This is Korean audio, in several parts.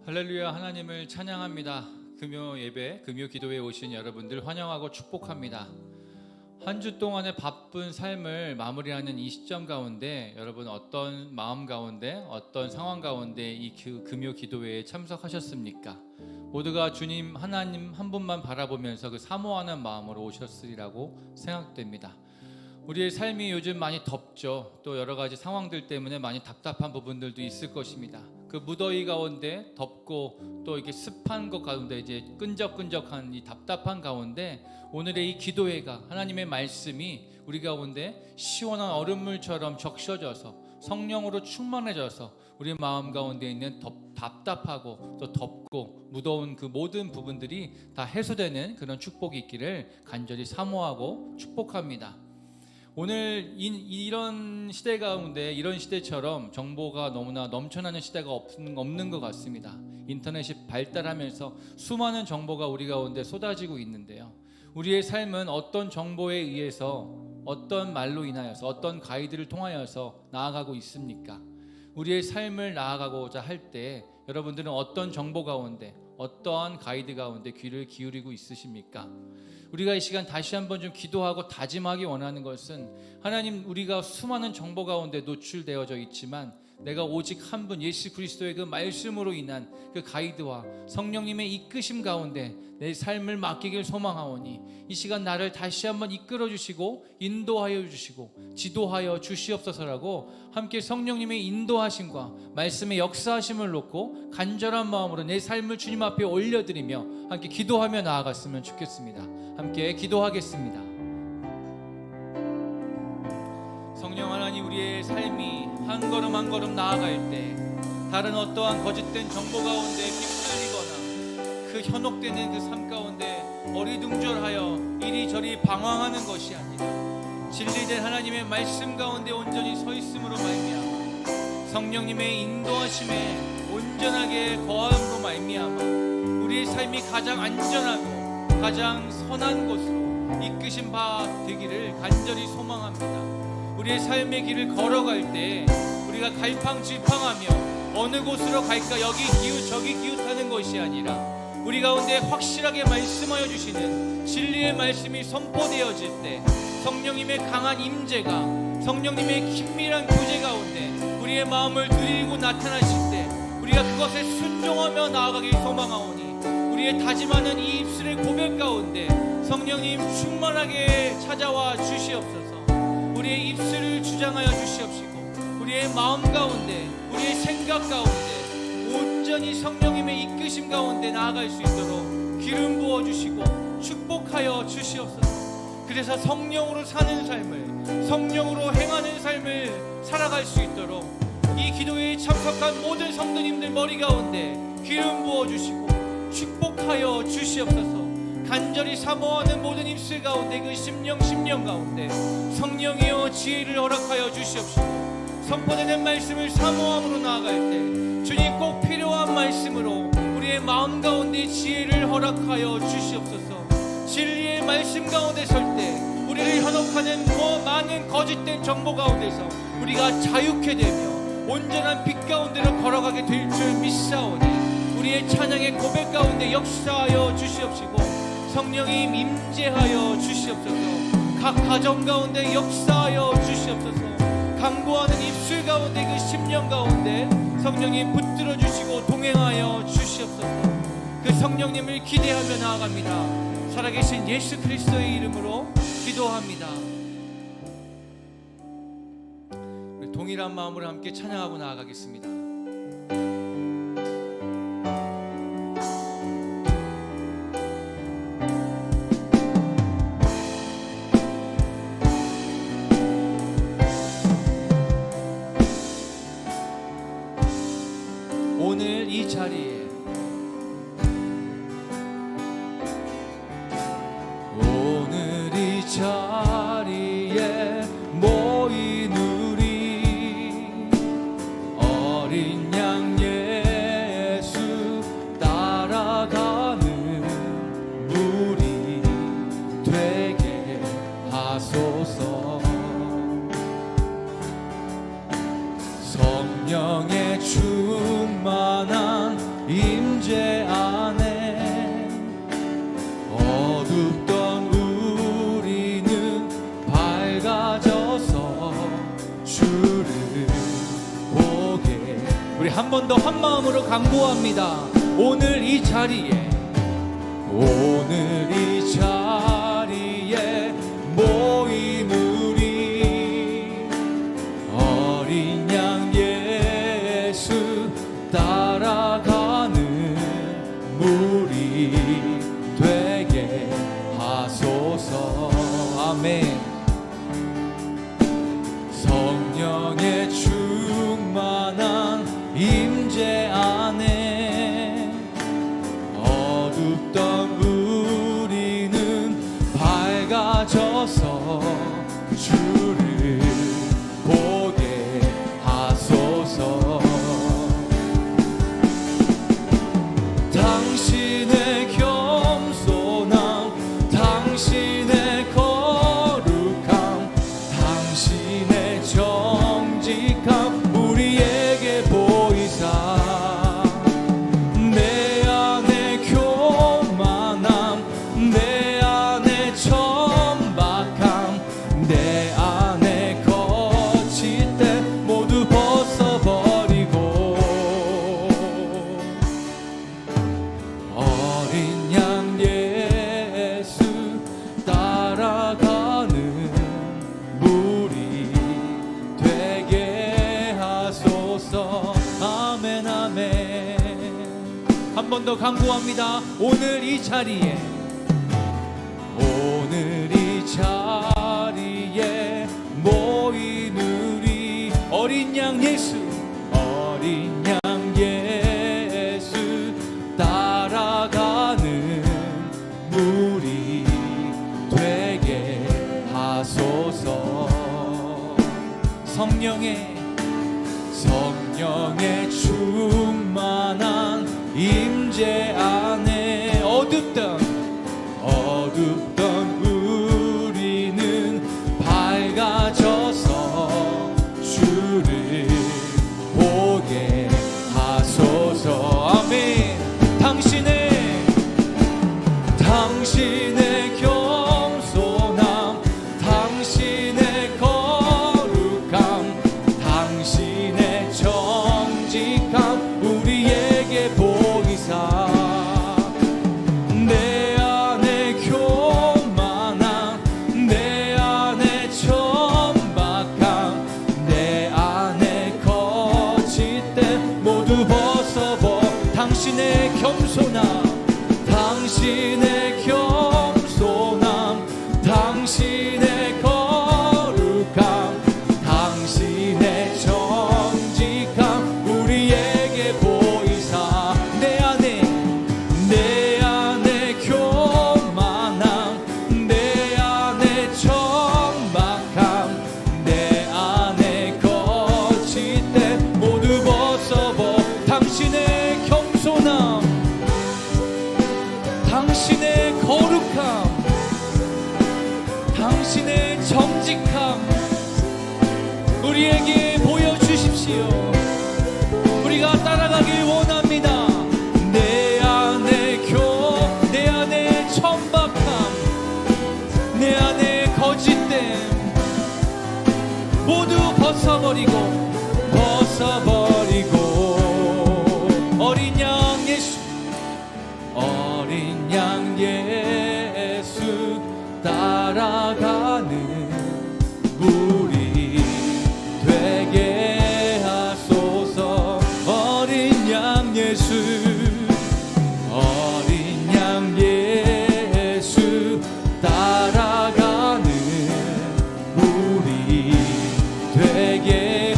할렐루야. 하나님을 찬양합니다. 금요 예배, 금요 기도에 오신 여러분들 환영하고 축복합니다. 한 주 동안의 바쁜 삶을 마무리하는 이 시점 가운데 여러분 어떤 마음 가운데, 어떤 상황 가운데 이 금요 기도회에 참석하셨습니까? 모두가 주님 하나님 한 분만 바라보면서 그 사모하는 마음으로 오셨으리라고 생각됩니다. 우리의 삶이 요즘 많이 덥죠. 또 여러 가지 상황들 때문에 많이 답답한 부분들도 있을 것입니다. 그 무더위 가운데 덥고 또 이렇게 습한 것 가운데 이제 끈적끈적한 이 답답한 가운데 오늘의 이 기도회가 하나님의 말씀이 우리 가운데 시원한 얼음물처럼 적셔져서 성령으로 충만해져서 우리 마음 가운데 있는 답답하고 또 덥고 무더운 그 모든 부분들이 다 해소되는 그런 축복이 있기를 간절히 사모하고 축복합니다. 오늘 이런 시대 가운데, 이런 시대처럼 정보가 너무나 넘쳐나는 시대가 없는 것 같습니다. 인터넷이 발달하면서 수많은 정보가 우리 가운데 쏟아지고 있는데요, 우리의 삶은 어떤 정보에 의해서, 어떤 말로 인하여서, 어떤 가이드를 통하여서 나아가고 있습니까? 우리의 삶을 나아가고자 할 때 여러분들은 어떤 정보 가운데, 어떠한 가이드 가운데 귀를 기울이고 있으십니까? 우리가 이 시간 다시 한번 좀 기도하고 다짐하기 원하는 것은, 하나님, 우리가 수많은 정보 가운데 노출되어져 있지만 내가 오직 한 분 예수 그리스도의 그 말씀으로 인한 그 가이드와 성령님의 이끄심 가운데 내 삶을 맡기길 소망하오니 이 시간 나를 다시 한번 이끌어 주시고 인도하여 주시고 지도하여 주시옵소서라고 함께 성령님의 인도하심과 말씀의 역사하심을 놓고 간절한 마음으로 내 삶을 주님 앞에 올려드리며 함께 기도하며 나아갔으면 좋겠습니다. 함께 기도하겠습니다. 성령 하나님, 우리의 삶이 한 걸음 한 걸음 나아갈 때 다른 어떠한 거짓된 정보 가운데 휩쓸리거나 그 현혹되는 그 삶 가운데 어리둥절하여 이리저리 방황하는 것이 아니라 진리된 하나님의 말씀 가운데 온전히 서 있음으로 말미암아 성령님의 인도하심에 온전하게 거함으로 말미암아 우리의 삶이 가장 안전하고 가장 선한 곳으로 이끄신 바 되기를 간절히 소망합니다. 우리의 삶의 길을 걸어갈 때 우리가 갈팡질팡하며 어느 곳으로 갈까, 여기 기웃 저기 기웃하는 것이 아니라 우리 가운데 확실하게 말씀하여 주시는 진리의 말씀이 선포되어질 때 성령님의 강한 임재가, 성령님의 긴밀한 교제 가운데 우리의 마음을 들이고 나타나실 때 우리가 그것에 순종하며 나아가길 소망하오니 우리의 다짐하는 이 입술의 고백 가운데 성령님 충만하게 찾아와 주시옵소서. 우리의 입술을 주장하여 주시옵시고 우리의 마음 가운데, 우리의 생각 가운데 온전히 성령님의 이끄심 가운데 나아갈 수 있도록 기름 부어주시고 축복하여 주시옵소서. 그래서 성령으로 사는 삶을, 성령으로 행하는 삶을 살아갈 수 있도록 이 기도회에 참석한 모든 성도님들 머리 가운데 기름 부어주시고 축복하여 주시옵소서. 간절히 사모하는 모든 입술 가운데 그 심령 가운데 성령이여 지혜를 허락하여 주시옵시고 선포되는 말씀을 사모함으로 나아갈 때 주님 꼭 필요한 말씀으로 우리의 마음 가운데 지혜를 허락하여 주시옵소서. 진리의 말씀 가운데 설 때 우리를 현혹하는 많은 거짓된 정보 가운데서 우리가 자유케 되며 온전한 빛 가운데로 걸어가게 될 줄 믿사오니 우리의 찬양의 고백 가운데 역사하여 주시옵시고 성령님 임재하여 주시옵소서. 각 가정 가운데 역사하여 주시옵소서. 강구하는 입술 가운데 그 심령 가운데 성령님 붙들어 주시고 동행하여 주시옵소서. 그 성령님을 기대하며 나아갑니다. 살아계신 예수 그리스도의 이름으로 기도합니다. 우리 동일한 마음으로 함께 찬양하고 나아가겠습니다. 오늘 이 자리에, 오늘 이 자리에 모인 우리 어린 양 예수 따라가는 무리 되게 하소서. 성령의 충만한 이 우리 한 번 더 한 마음으로 간구합니다. 오늘 이 자리에 모인 우리 어린 양 예수 따라가는 무리 되게 하소서. 아멘. 성령의 충만한 임재 안에 어둡던 우리는 밝아져서 주를 보게 하소서. 당신의 겸손함, 당신의 거룩함, 당신의 정직함 우리에게 보이사 내 안에 교만함, 내 안에 천박함, 내 안에 거칠 때 모두 벗어버리고 어린 양 예수 따라가는 무리 되게 하소서. 아멘 아멘. 한 번 더 간구합니다. 오늘 이 자리에 모인 우리 어린 양 예수 따라가는 무리 되게 하소서. 성령의 충만한 임재 안에 어둡던 우리는 밝아져서 주를 보게 하소서. 아멘. 당신의 겸손함, 당신의 거룩함, 당신의 정직함 우리에게 보이사 내 안에 교만함, 내 안에 천박함, 내 안에 거칠 때 모두 벗어버. 당신의 겸손함, 당신의 겸손함, 당신의 거룩함, 당신의 정직함 우리에게 보이사 내 안에 교만함, 내 안에 천박함, 내 안에 거칠 때 모두 벗어버. 당신의 겸손함, 당신의 거룩함, 당신의 정직함 우리에게 보여주십시오. 우리가 따라가길 원합니다. 내 안에 천박함, 내 안에 거짓됨 모두 벗어버리고 어린 양 예수 따라가는 무리 되게 하소서. 어린 양 예수 따라가는 무리 되게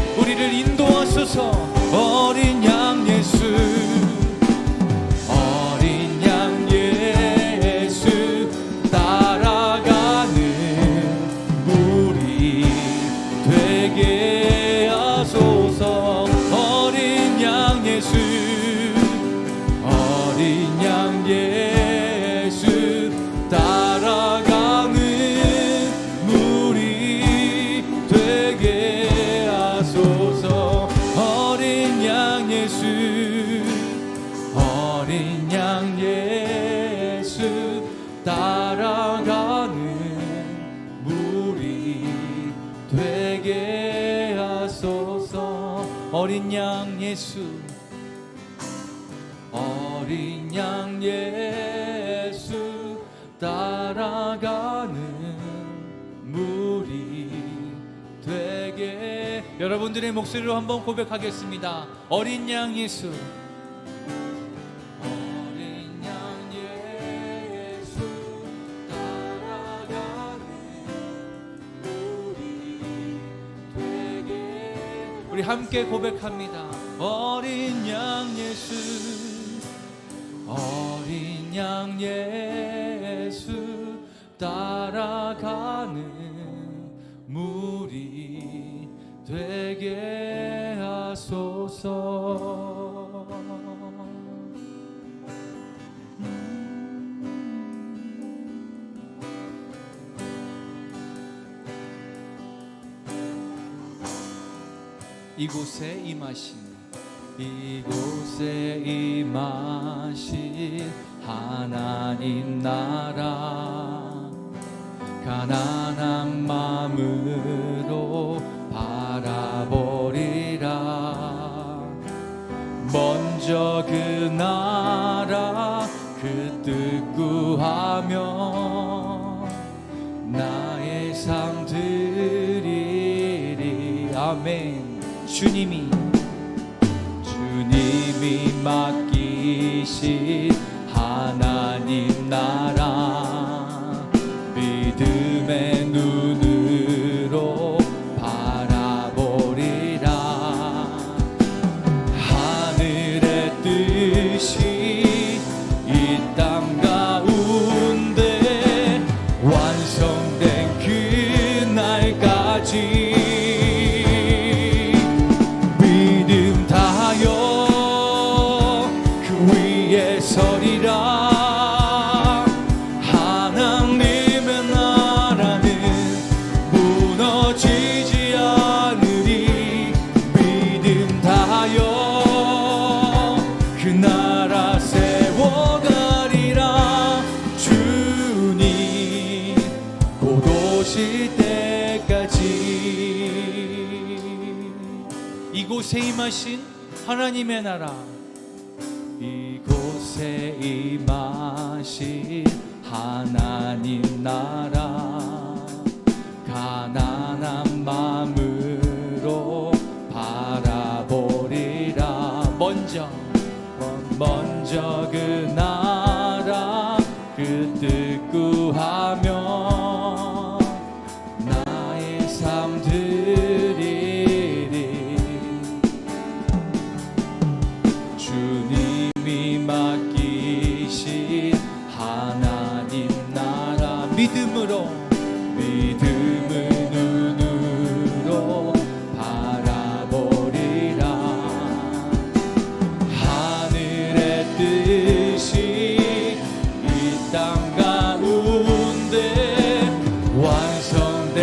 어린 양 예수, 어린 양 예수 따라가는 무리 되게. 여러분들의 목소리로 한번 고백하겠습니다. 어린 양 예수, 어린 양 예수 따라가는 무리 되게. 우리 함께 고백합니다. 어린 양 예수, 어린 양 예수 따라가는 무리 되게 하소서. 이곳에 임하신, 이곳에 임하신 하나님 나라, 가난한 마음으로 바라보리라. 먼저 그 나라 그 뜻 구하며 나의 삶 드리리. 아멘. 주님이 맡기신 하나님 나라, 믿음의 눈으로 바라보리라. 하늘의 뜻이 이 땅 가운데 완성된 그날까지 믿음 다하여 그 위에 서리라. 하나님의 나라는 무너지지 않으리. 믿음 다하여 그 나라 세워가리라. 주님 곧 오실 때까지. 이곳에 임하신 하나님의 나라, 이곳에 임하신 하나님 나라, 가난한 마음으로 바라보리라. 먼저 그 나라 그 뜻 구하며 나의 삶 드리리. 주님이 맡기신 하나님 나라, 믿음의 눈으로 바라보리라. 하늘의 뜻이 이 땅 가운데 완성된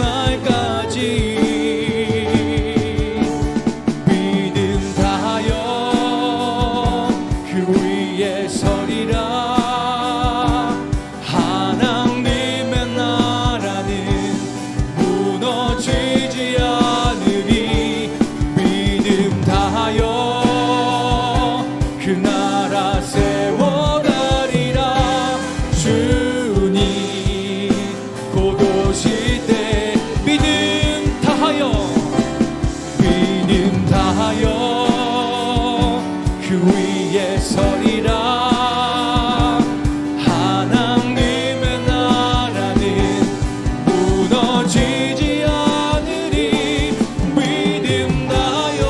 그날까지 믿음 다하여 그 위에 서리라. 하나님의 나라는 무너지지 않으리. 믿음 다하여 그 나라 세워가리라. 주님 곧 오실 때 믿음 다하여 그 위에 서리라. 하나님의 나라는 무너지지 않으리. 믿음 다하여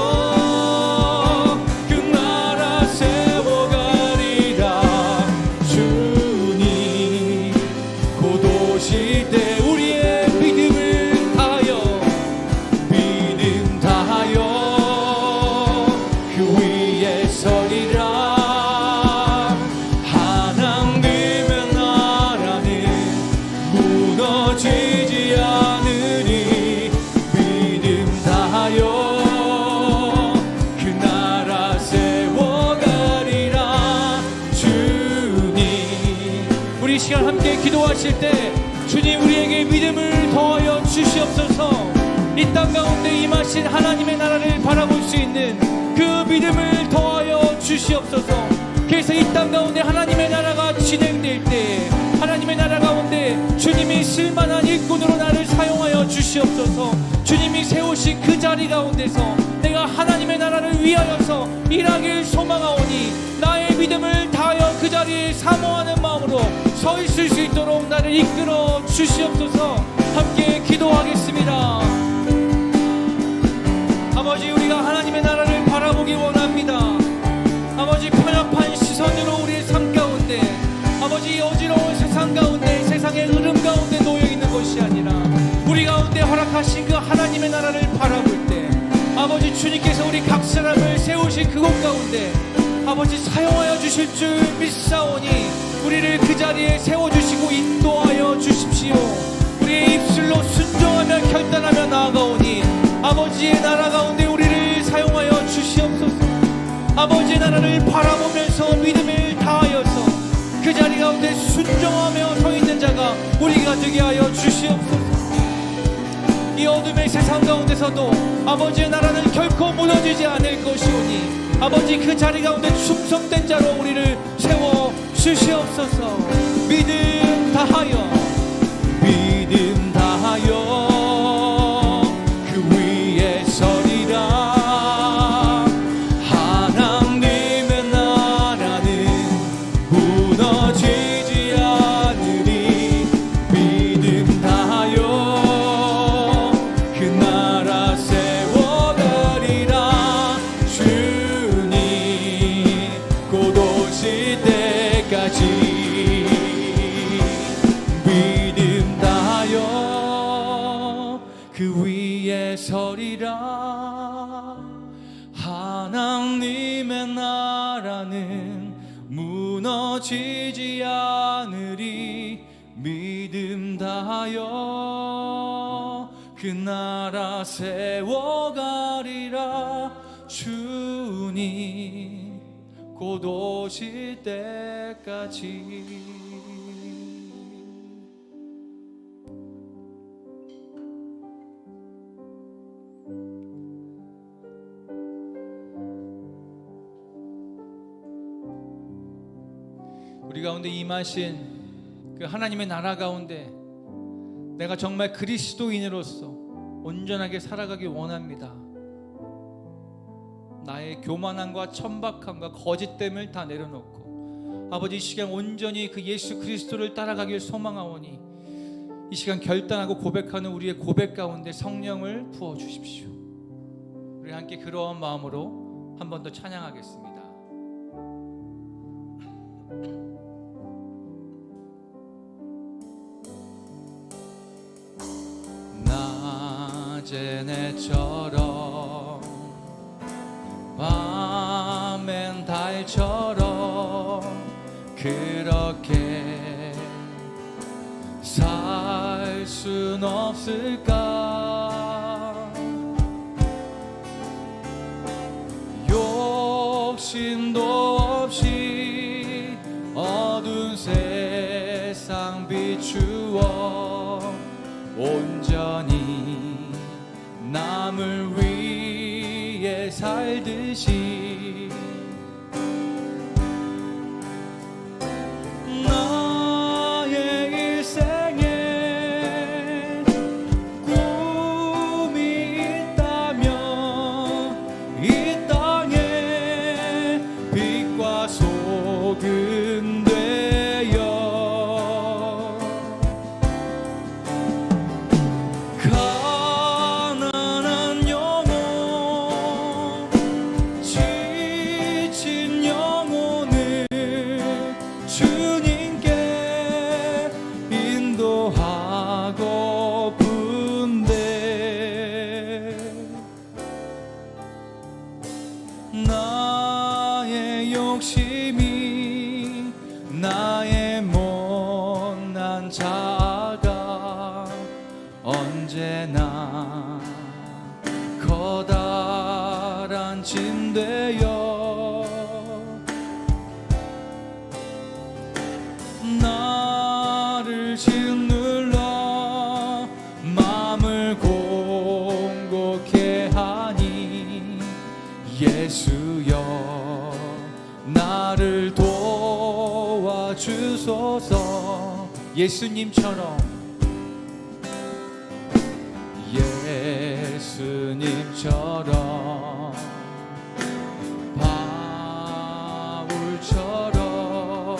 그 나라 세워가리라. 주님 곧 오실 때 우리의 믿음을 다하여 그 위에 서리라. 하나님의 나라는 무너지지 않으리. 믿음 다하여 그 나라 세워가리라. 주님, 우리 시간 함께 기도하실 때 주님 우리에게 믿음을 더하여 주시옵소서. 이 땅 가운데 임하신 하나님의 나라를 바라볼 수 있는 그 믿음을 더하여 주시옵소서. 그래서 이 땅 가운데 하나님의 나라가 진행될 때 하나님의 나라 가운데 주님이 쓸만한 일꾼으로 나를 사용하여 주시옵소서. 주님이 세우신 그 자리 가운데서 내가 하나님의 나라를 위하여서 일하길 소망하오니 나의 믿음을 다하여 그 자리에 사모하는 마음으로 서 있을 수 있도록 나를 이끌어 주시옵소서. 함께 기도하겠습니다. 아버지, 우리가 하나님의 나라를 바라보기 원합니다. 아버지, 편협한 시선으로 우리의 삶 가운데 아버지 어지러운 세상 가운데 세상의 흐름 가운데 놓여있는 것이 아니라 우리 가운데 허락하신 그 하나님의 나라를 바라볼 때 아버지 주님께서 우리 각 사람을 세우신 그곳 가운데 아버지 사용하여 주실 줄 믿사오니 우리를 그 자리에 세워주시고 인도하여 주십시오. 우리의 입술로 순종하며 결단하며 나아가오니 아버지의 나라 가운데 우리를 사용하여 주시옵소서. 아버지의 나라를 바라보면서 믿음을 다하여서 그 자리 가운데 순종하며 서 있는 자가 우리가 되게 하여 주시옵소서. 이 어둠의 세상 가운데서도 아버지의 나라는 결코 무너지지 않을 것이오니 아버지 그 자리 가운데 충성된 자로 우리를 세워 주시옵소서. 믿음 다하여 그 위에 서리라. 그 위에 서리라. 하나님의 나라는 무너지지 않으리. 믿음 다하여 그 나라 세워가리라. 주님 곧 오실 때까지. 우리 가운데 임하신 그 하나님의 나라 가운데 내가 정말 그리스도인으로서 온전하게 살아가기 원합니다. 나의 교만함과 천박함과 거짓됨을 다 내려놓고 아버지 이 시간 온전히 그 예수 그리스도를 따라가길 소망하오니 이 시간 결단하고 고백하는 우리의 고백 가운데 성령을 부어주십시오. 우리 함께 그러한 마음으로 한 번 더 찬양하겠습니다. 낮에처럼 밤엔 달처럼 그렇게 살 순 없을까? 욕심도 없이 어두운 세상 비추어 온전히 남을 위해 살듯이 나의 일생에 꿈이 있다면 이 땅에 빛과 소금 되어 나의 욕심이 나의 못난 자가 언제나 커다란 짐 되어 나를 짓눌러 마음을 예수여 나를 도와주소서. 예수님처럼 예수님처럼 바울처럼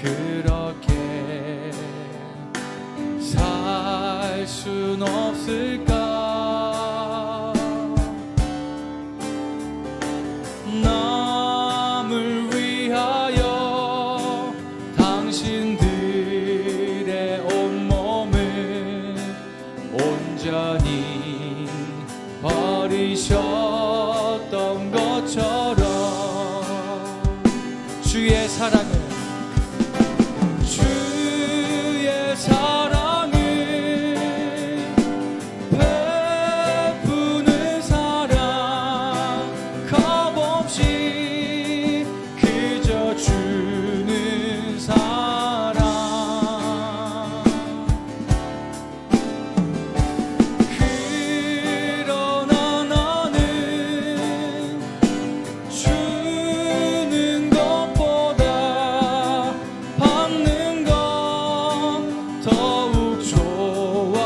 그렇게 살 순 없을까? 남을 위하여 당신들의 온몸을 온전히 버리셨던 것처럼 주의 사랑을 베푸는 사랑 값없이 그저 주는 사랑. 그러나 나는 주는 것보다 받는 것 더욱 좋아하니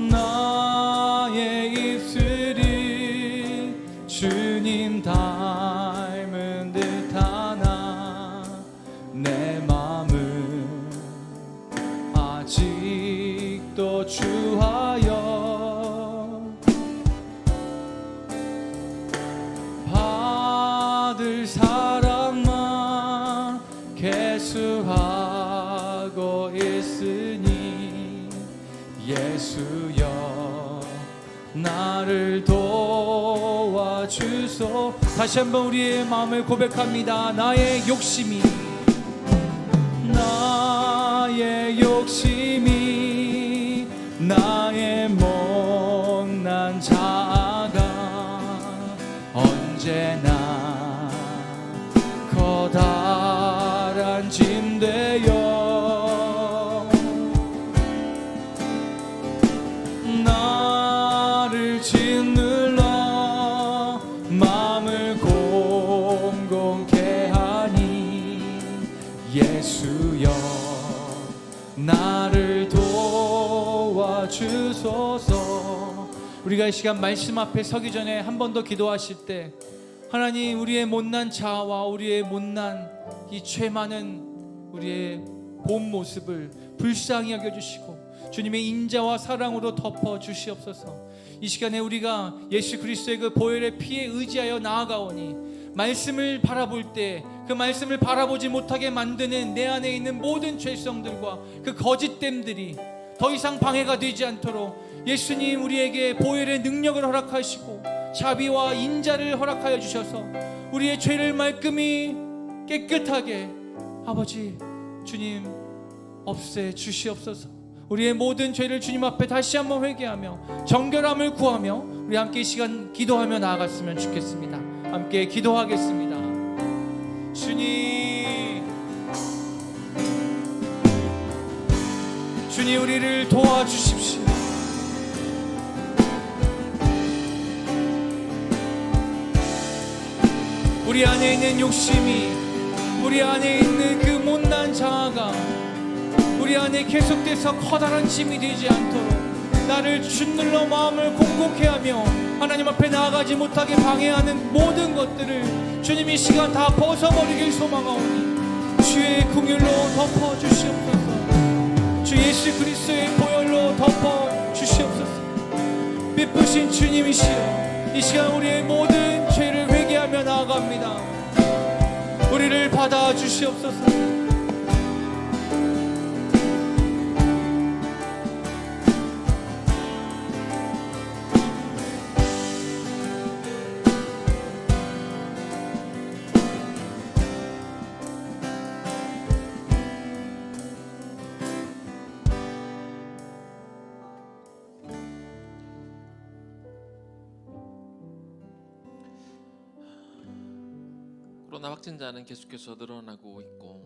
나의 입술이 주님 닮은 듯하나 내 맘은 아직도 주하여 받을 사랑만 계수하고 있으니 예수여 나를 도와주소. 다시 한번 우리의 마음을 고백합니다. 나의 욕심이 나의 못난 자아가 언제나 커다란 짐 되어 나를 짓눌러 마음을 공공케 하니 예수여 나를 도와주소서. 우리가 이 시간 말씀 앞에 서기 전에 한 번 더 기도하실 때 하나님 우리의 못난 자아와 우리의 못난 이 죄 많은 우리의 본 모습을 불쌍히 여겨주시고 주님의 인자와 사랑으로 덮어 주시옵소서. 이 시간에 우리가 예수 그리스도의 그 보혈의 피에 의지하여 나아가오니 말씀을 바라볼 때 그 말씀을 바라보지 못하게 만드는 내 안에 있는 모든 죄성들과 그 거짓됨들이 더 이상 방해가 되지 않도록 예수님 우리에게 보혈의 능력을 허락하시고 자비와 인자를 허락하여 주셔서 우리의 죄를 말끔히 깨끗하게 아버지 주님 없애 주시옵소서. 우리의 모든 죄를 주님 앞에 다시 한번 회개하며 정결함을 구하며 우리 함께 이 시간 기도하며 나아갔으면 좋겠습니다. 함께 기도하겠습니다. 주님 우리를 도와주십시오. 우리 안에 있는 욕심이, 우리 안에 있는 그 못난 자아가 우리 안에 계속돼서 커다란 짐이 되지 않도록 나를 짓눌러 마음을 공고케 하며 하나님 앞에 나아가지 못하게 방해하는 모든 것들을 주님 이 시간 다 벗어버리길 소망하오니 주의 긍휼로 덮어주시옵소서. 주 예수 그리스도의 보혈로 덮어주시옵소서. 빛부신 주님이시여 이 시간 우리의 모든 죄를 회개하며 나아갑니다. 우리를 받아주시옵소서. 코로나 확진자는 계속해서 늘어나고 있고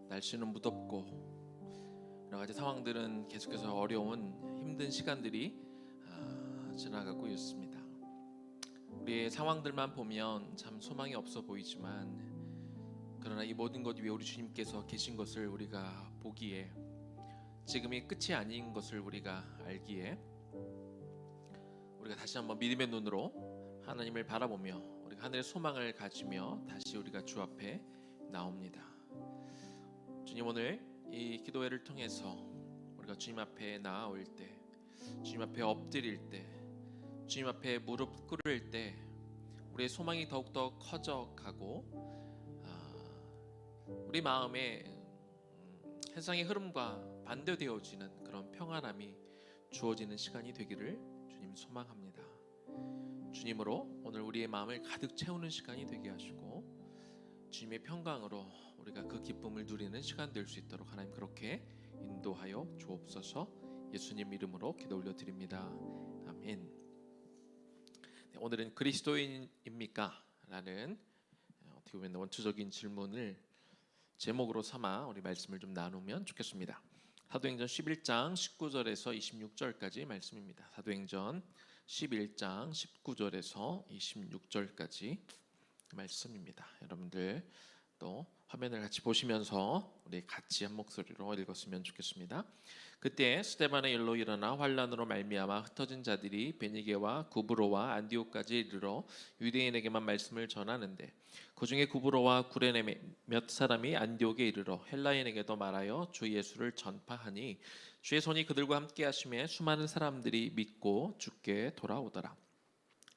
날씨는 무덥고 여러 가지 상황들은 계속해서 어려운 힘든 시간들이 지나가고 있습니다. 우리의 상황들만 보면 참 소망이 없어 보이지만, 그러나 이 모든 것 위에 우리 주님께서 계신 것을 우리가 보기에, 지금이 끝이 아닌 것을 우리가 알기에, 우리가 다시 한번 믿음의 눈으로 하나님을 바라보며 우리가 하늘의 소망을 가지며 다시 우리가 주 앞에 나옵니다. 주님, 오늘 이 기도회를 통해서 우리가 주님 앞에 나아올 때, 주님 앞에 엎드릴 때, 주님 앞에 무릎 꿇을 때 우리의 소망이 더욱더 커져가고, 우리 마음에 세상의 흐름과 반대되어지는 그런 평안함이 주어지는 시간이 되기를 주님 소망합니다. 주님으로 오늘 우리의 마음을 가득 채우는 시간이 되게 하시고, 주님의 평강으로 우리가 그 기쁨을 누리는 시간 될 수 있도록 하나님 그렇게 인도하여 주옵소서. 예수님 이름으로 기도 올려드립니다. 아멘. 네, 오늘은 그리스도인입니까? 라는 어떻게 보면 원초적인 질문을 제목으로 삼아 우리 말씀을 좀 나누면 좋겠습니다. 사도행전 11장 19절에서 26절까지 말씀입니다. 사도행전 11장 19절에서 26절까지 말씀입니다. 여러분들 또 화면을 같이 보시면서 우리 같이 한 목소리로 읽었으면 좋겠습니다. 그때 스데반의 일로 일어나 환란으로 말미암아 흩어진 자들이 베니게와 구브로와 안디옥까지 이르러 유대인에게만 말씀을 전하는데, 그 중에 구브로와 구레네 몇 사람이 안디옥에 이르러 헬라인에게도 말하여 주 예수를 전파하니, 주의 손이 그들과 함께 하심에 수많은 사람들이 믿고 주께 돌아오더라.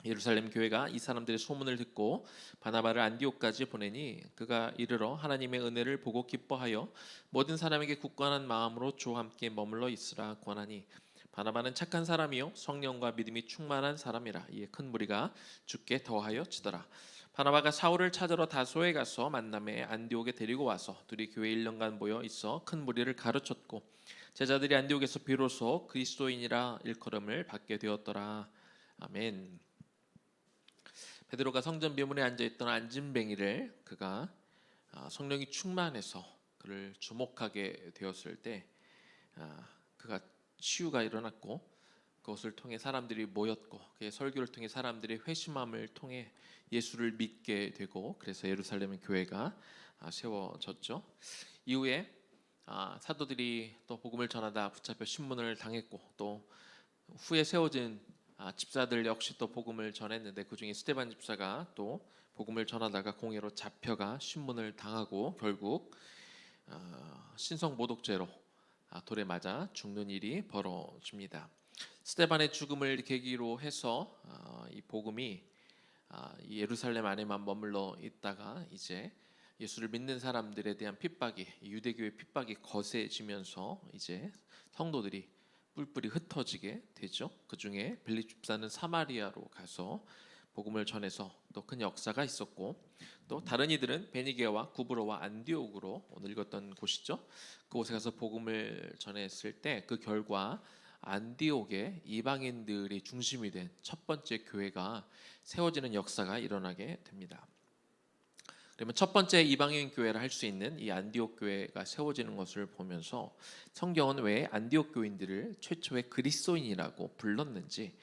예루살렘 교회가 이 사람들의 소문을 듣고 바나바를 안디옥까지 보내니, 그가 이르러 하나님의 은혜를 보고 기뻐하여 모든 사람에게 굳건한 마음으로 주와 함께 머물러 있으라 권하니, 바나바는 착한 사람이요 성령과 믿음이 충만한 사람이라. 이에 큰 무리가 주께 더하여 치더라. 바나바가 사울을 찾으러 다소에 가서 만남에 안디옥에 데리고 와서 둘이 교회 1년간 모여 있어 큰 무리를 가르쳤고, 제자들이 안디옥에서 비로소 그리스도인이라 일컬음을 받게 되었더라. 아멘. 베드로가 성전 비문에 앉아있던 안진뱅이를 그가 성령이 충만해서 그를 주목하게 되었을 때, 그가 치유가 일어났고, 그것을 통해 사람들이 모였고, 그의 설교를 통해 사람들이 회심함을 통해 예수를 믿게 되고, 그래서 예루살렘 교회가 세워졌죠. 이후에 사도들이 또 복음을 전하다 붙잡혀 신문을 당했고, 또 후에 세워진 집사들 역시 또 복음을 전했는데, 그 중에 스데반 집사가 또 복음을 전하다가 공회로 잡혀가 신문을 당하고 결국 신성 모독죄로 돌에 맞아 죽는 일이 벌어집니다. 스데반의 죽음을 계기로 해서 이 복음이 이 예루살렘 안에만 머물러 있다가 이제 예수를 믿는 사람들에 대한 핍박이, 유대교의 핍박이 거세지면서 이제 성도들이 뿔뿔이 흩어지게 되죠. 그 중에 빌립 집사는 사마리아로 가서 복음을 전해서 또 큰 역사가 있었고, 또 다른 이들은 베니게와 구브로와 안디옥으로 오늘 읽었던 곳이죠. 그곳에 가서 복음을 전했을 때 그 결과 안디옥에 이방인들이 중심이 된 첫 번째 교회가 세워지는 역사가 일어나게 됩니다. 그러면 첫 번째 이방인 교회를 할 수 있는 이 안디옥 교회가 세워지는 것을 보면서 성경은 왜 안디옥 교인들을 최초의 그리스도인이라고 불렀는지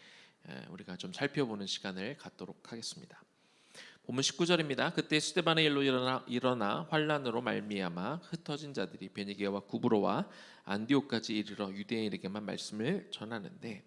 우리가 좀 살펴보는 시간을 갖도록 하겠습니다. 본문 19절입니다. 그때 스데반의 일로 일어나 환란으로 말미암아 흩어진 자들이 베니게와 구브로와 안디옥까지 이르러 유대인에게만 말씀을 전하는데,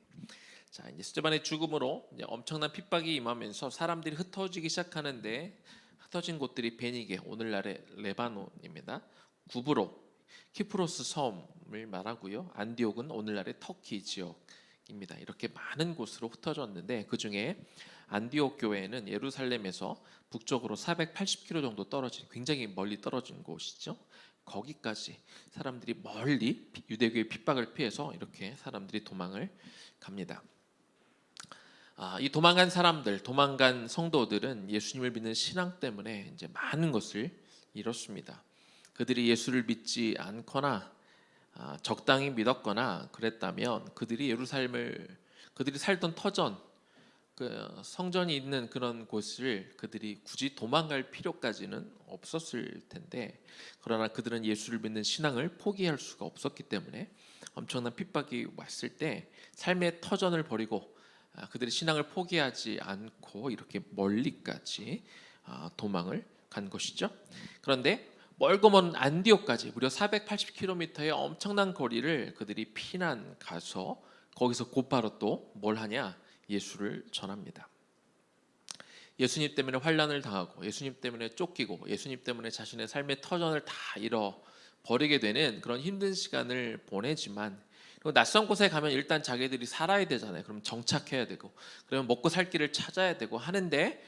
자, 이제 스데반의 죽음으로 이제 엄청난 핍박이 임하면서 사람들이 흩어지기 시작하는데, 흩어진 곳들이 베니게, 오늘날의 레바논입니다. 구브로, 키프로스 섬을 말하고요. 안디옥은 오늘날의 터키 지역입니다. 이렇게 많은 곳으로 흩어졌는데, 그 중에 안디옥 교회는 예루살렘에서 북쪽으로 480km 정도 떨어진, 굉장히 멀리 떨어진 곳이죠. 거기까지 사람들이 멀리 유대교의 핍박을 피해서 이렇게 사람들이 도망을 갑니다. 이 도망간 사람들, 도망간 성도들은 예수님을 믿는 신앙 때문에 이제 많은 것을 잃었습니다. 그들이 예수를 믿지 않거나 적당히 믿었거나 그랬다면 그들이 살던 터전, 그 성전이 있는 그런 곳을 그들이 굳이 도망갈 필요까지는 없었을 텐데, 그러나 그들은 예수를 믿는 신앙을 포기할 수가 없었기 때문에 엄청난 핍박이 왔을 때 삶의 터전을 버리고 그들의 신앙을 포기하지 않고 이렇게 멀리까지 도망을 간 것이죠. 그런데 멀고 먼 안디옥까지 무려 480km의 엄청난 거리를 그들이 피난 가서 거기서 곧바로 또 뭘 하냐? 예수를 전합니다. 예수님 때문에 환난을 당하고 예수님 때문에 쫓기고 예수님 때문에 자신의 삶의 터전을 다 잃어버리게 되는 그런 힘든 시간을 보내지만, 그리고 낯선 곳에 가면 일단 자기들이 살아야 되잖아요. 그럼 정착해야 되고, 그러면 먹고 살 길을 찾아야 되고 하는데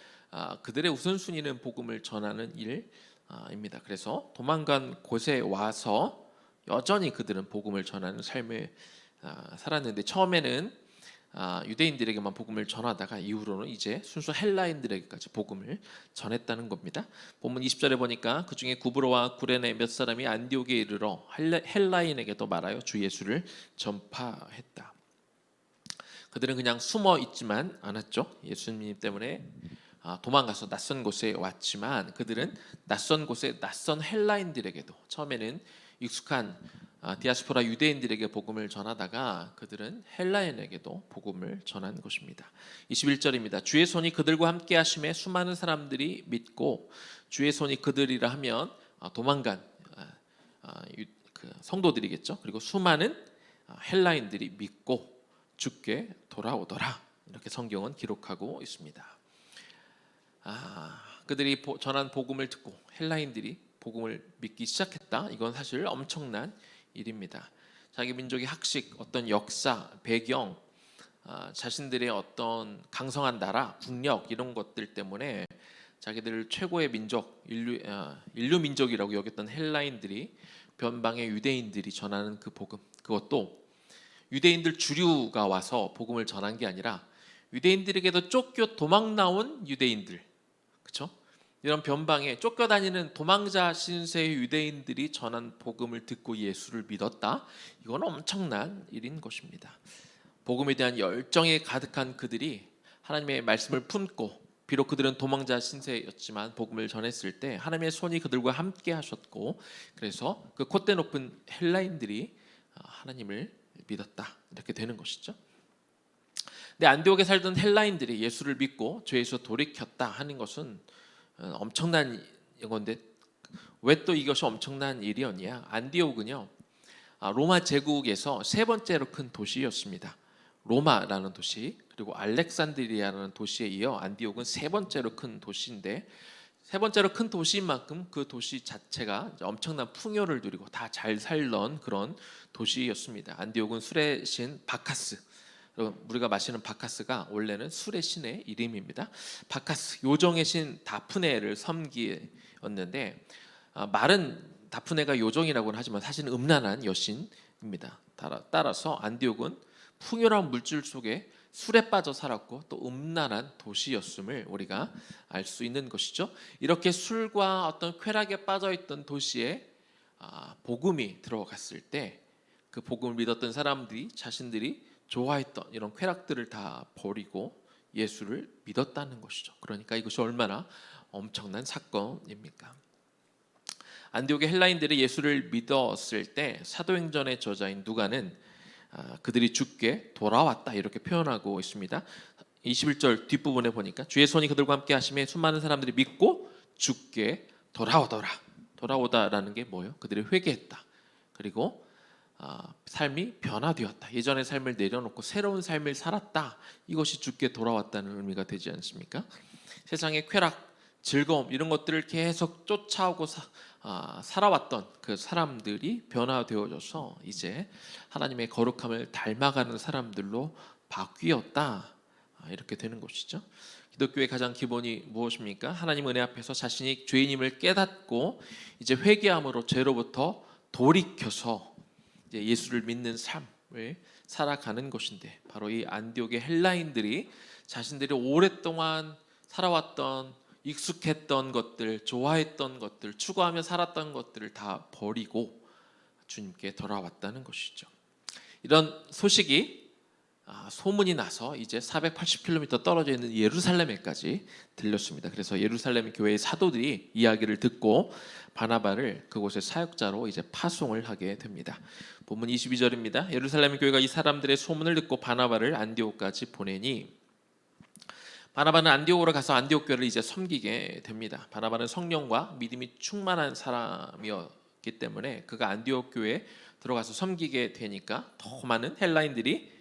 그들의 우선순위는 복음을 전하는 일입니다. 그래서 도망간 곳에 와서 여전히 그들은 복음을 전하는 삶을 살았는데, 처음에는 유대인들에게만 복음을 전하다가 이후로는 이제 순수 헬라인들에게까지 복음을 전했다는 겁니다. 본문 20절에 보니까 그 중에 구브로와 구레네 몇 사람이 안디옥에 이르러 헬라인에게도 말하여 주 예수를 전파했다. 그들은 그냥 숨어 있지만 않았죠. 예수님 때문에 도망가서 낯선 곳에 왔지만 그들은 낯선 곳에 낯선 헬라인들에게도, 처음에는 익숙한 디아스포라 유대인들에게 복음을 전하다가 그들은 헬라인에게도 복음을 전한 것입니다. 21절입니다. 주의 손이 그들과 함께 하심에 수많은 사람들이 믿고, 주의 손이 그들이라 하면 도망간 그 성도들이겠죠. 그리고 수많은 헬라인들이 믿고 주께 돌아오더라. 이렇게 성경은 기록하고 있습니다. 그들이 전한 복음을 듣고 헬라인들이 복음을 믿기 시작했다. 이건 사실 엄청난 일입니다. 자기 민족의 학식, 어떤 역사, 배경, 자신들의 어떤 강성한 나라, 국력 이런 것들 때문에 자기들 최고의 민족, 인류 민족이라고 여겼던 헬라인들이 변방의 유대인들이 전하는 그 복음, 그것도 유대인들 주류가 와서 복음을 전한 게 아니라 유대인들에게도 쫓겨 도망 나온 유대인들, 그렇죠? 이런 변방에 쫓겨다니는 도망자 신세의 유대인들이 전한 복음을 듣고 예수를 믿었다. 이건 엄청난 일인 것입니다. 복음에 대한 열정이 가득한 그들이 하나님의 말씀을 품고, 비록 그들은 도망자 신세였지만 복음을 전했을 때 하나님의 손이 그들과 함께 하셨고, 그래서 그 콧대 높은 헬라인들이 하나님을 믿었다. 이렇게 되는 것이죠. 근데 안디옥에 살던 헬라인들이 예수를 믿고 죄에서 돌이켰다 하는 것은 엄청난 건데, 왜 또 이것이 엄청난 일이었냐? 안디옥은요, 로마 제국에서 세 번째로 큰 도시였습니다. 로마라는 도시, 그리고 알렉산드리아라는 도시에 이어 안디옥은 세 번째로 큰 도시인데, 세 번째로 큰 도시인 만큼 그 도시 자체가 엄청난 풍요를 누리고 다 잘 살던 그런 도시였습니다. 안디옥은 술의 신 바카스, 우리가 마시는 바카스가 원래는 술의 신의 이름입니다. 바카스, 요정의 신 다프네를 섬기었는데, 말은 다프네가 요정이라고는 하지만 사실은 음란한 여신입니다. 따라서 안디옥은 풍요로운 물질 속에 술에 빠져 살았고 또 음란한 도시였음을 우리가 알 수 있는 것이죠. 이렇게 술과 어떤 쾌락에 빠져 있던 도시에 복음이 들어갔을 때 그 복음을 믿었던 사람들이 자신들이 좋아했던 이런 쾌락들을 다 버리고 예수를 믿었다는 것이죠. 그러니까 이것이 얼마나 엄청난 사건입니까? 안디옥의 헬라인들이 예수를 믿었을 때 사도행전의 저자인 누가는 그들이 주께 돌아왔다 이렇게 표현하고 있습니다. 21절 뒷부분에 보니까 주의 손이 그들과 함께 하심에 수많은 사람들이 믿고 주께 돌아오더라. 돌아오다라는 게 뭐예요? 그들이 회개했다. 그리고 삶이 변화되었다. 예전의 삶을 내려놓고 새로운 삶을 살았다. 이것이 주께 돌아왔다는 의미가 되지 않습니까? 세상의 쾌락, 즐거움 이런 것들을 계속 쫓아오고 살아왔던 그 사람들이 변화되어져서 이제 하나님의 거룩함을 닮아가는 사람들로 바뀌었다. 이렇게 되는 것이죠. 기독교의 가장 기본이 무엇입니까? 하나님 은혜 앞에서 자신이 죄인임을 깨닫고 이제 회개함으로 죄로부터 돌이켜서 이제 예수를 믿는 삶을 살아가는 것인데, 바로 이 안디옥의 헬라인들이 자신들이 오랫동안 살아왔던 익숙했던 것들, 좋아했던 것들, 추구하며 살았던 것들을 다 버리고 주님께 돌아왔다는 것이죠. 이런 소식이 소문이 나서 이제 480km 떨어져 있는 예루살렘에까지 들렸습니다. 그래서 예루살렘 교회의 사도들이 이야기를 듣고 바나바를 그곳의 사역자로 이제 파송을 하게 됩니다. 본문 22절입니다. 예루살렘 교회가 이 사람들의 소문을 듣고 바나바를 안디옥까지 보내니 바나바는 안디옥으로 가서 안디옥 교회를 이제 섬기게 됩니다. 바나바는 성령과 믿음이 충만한 사람이었기 때문에 그가 안디옥 교회에 들어가서 섬기게 되니까 더 많은 헬라인들이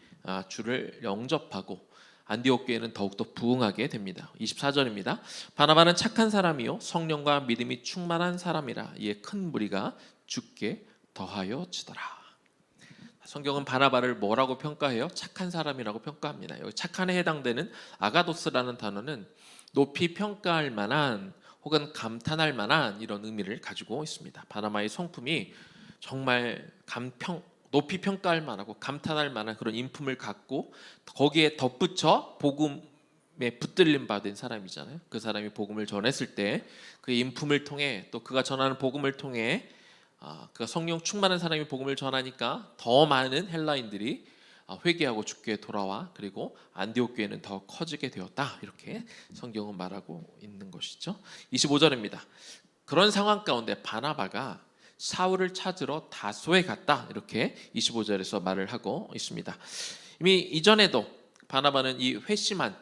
주를 영접하고 안디옥 교회는 더욱더 부흥하게 됩니다. 24절입니다. 바나바는 착한 사람이요 성령과 믿음이 충만한 사람이라 이에 큰 무리가 주께 더하여 지더라. 성경은 바나바를 뭐라고 평가해요? 착한 사람이라고 평가합니다. 여기 착한에 해당되는 아가도스라는 단어는 높이 평가할 만한 혹은 감탄할 만한 이런 의미를 가지고 있습니다. 바나바의 성품이 정말 높이 평가할 만하고 감탄할 만한 그런 인품을 갖고 거기에 덧붙여 복음에 붙들림 받은 사람이잖아요. 그 사람이 복음을 전했을 때 그의 인품을 통해 또 그가 전하는 복음을 통해 그가 성령 충만한 사람이 복음을 전하니까 더 많은 헬라인들이 회개하고 주께 돌아와 그리고 안디옥 교회는 더 커지게 되었다. 이렇게 성경은 말하고 있는 것이죠. 25절입니다. 그런 상황 가운데 바나바가 사울을 찾으러 다소에 갔다. 이렇게 25절에서 말을 하고 있습니다. 이미 이전에도 바나바는 이 회심한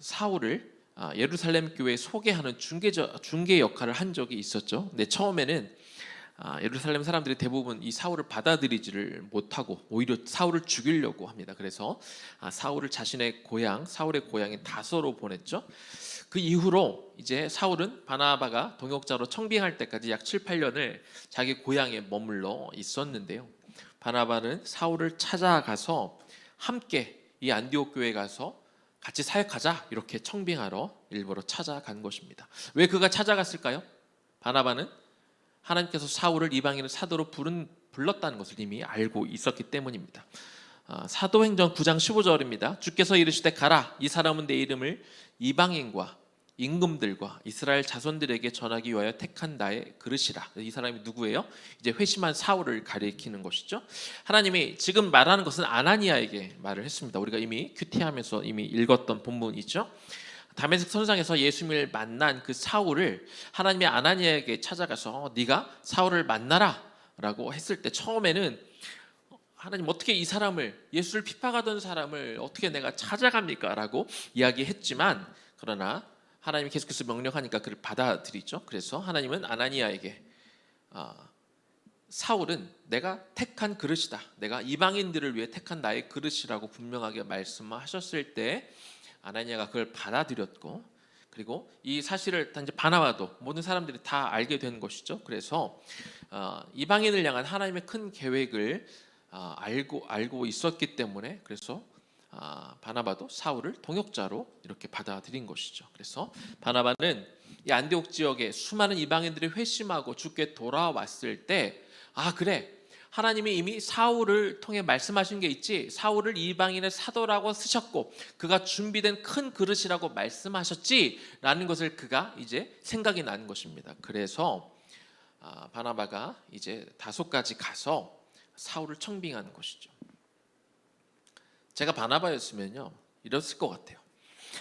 사울을 예루살렘 교회에 소개하는 중개 역할을 한 적이 있었죠. 근데 처음에는 예루살렘 사람들이 대부분 이 사울을 받아들이지를 못하고 오히려 사울을 죽이려고 합니다. 그래서 사울을 자신의 고향, 사울의 고향인 다소로 보냈죠. 그 이후로 이제 사울은 바나바가 동역자로 청빙할 때까지 약 7, 8년을 자기 고향에 머물러 있었는데요. 바나바는 사울을 찾아가서 함께 이 안디옥 교회에 가서 같이 사역하자 이렇게 청빙하러 일부러 찾아간 것입니다. 왜 그가 찾아갔을까요? 바나바는 하나님께서 사울을 이방인의 사도로 불렀다는 것을 이미 알고 있었기 때문입니다. 사도행전 9장 15절입니다. 주께서 이르시되 가라 이 사람은 내 이름을 이방인과 임금들과 이스라엘 자손들에게 전하기 위하여 택한 나의 그릇이라. 이 사람이 누구예요? 이제 회심한 사울을 가리키는 것이죠. 하나님이 지금 말하는 것은 아나니아에게 말을 했습니다. 우리가 이미 큐티하면서 이미 읽었던 본문이죠. 다메섹 선상에서 예수님을 만난 그 사울을 하나님이 아나니아에게 찾아가서 네가 사울을 만나라 라고 했을 때 처음에는 하나님 어떻게 이 사람을 예수를 핍박하던 사람을 어떻게 내가 찾아갑니까? 라고 이야기했지만 그러나 하나님이 계속해서 명령하니까 그를 받아들이죠. 그래서 하나님은 아나니아에게 사울은 내가 택한 그릇이다. 내가 이방인들을 위해 택한 나의 그릇이라고 분명하게 말씀하셨을 때 아나니아가 그걸 받아들였고 그리고 이 사실을 단지 바나바도 모든 사람들이 다 알게 된 것이죠. 그래서 이방인을 향한 하나님의 큰 계획을 알고 있었기 때문에 그래서 바나바도 사울을 동역자로 이렇게 받아들인 것이죠. 그래서 바나바는 이 안디옥 지역에 수많은 이방인들이 회심하고 주께 돌아왔을 때 그래 하나님이 이미 사울을 통해 말씀하신 게 있지 사울을 이방인의 사도라고 쓰셨고 그가 준비된 큰 그릇이라고 말씀하셨지라는 것을 그가 이제 생각이 나는 것입니다. 그래서 바나바가 이제 다소까지 가서 사울을 청빙하는 것이죠. 제가 바나바였으면요 이랬을 것 같아요.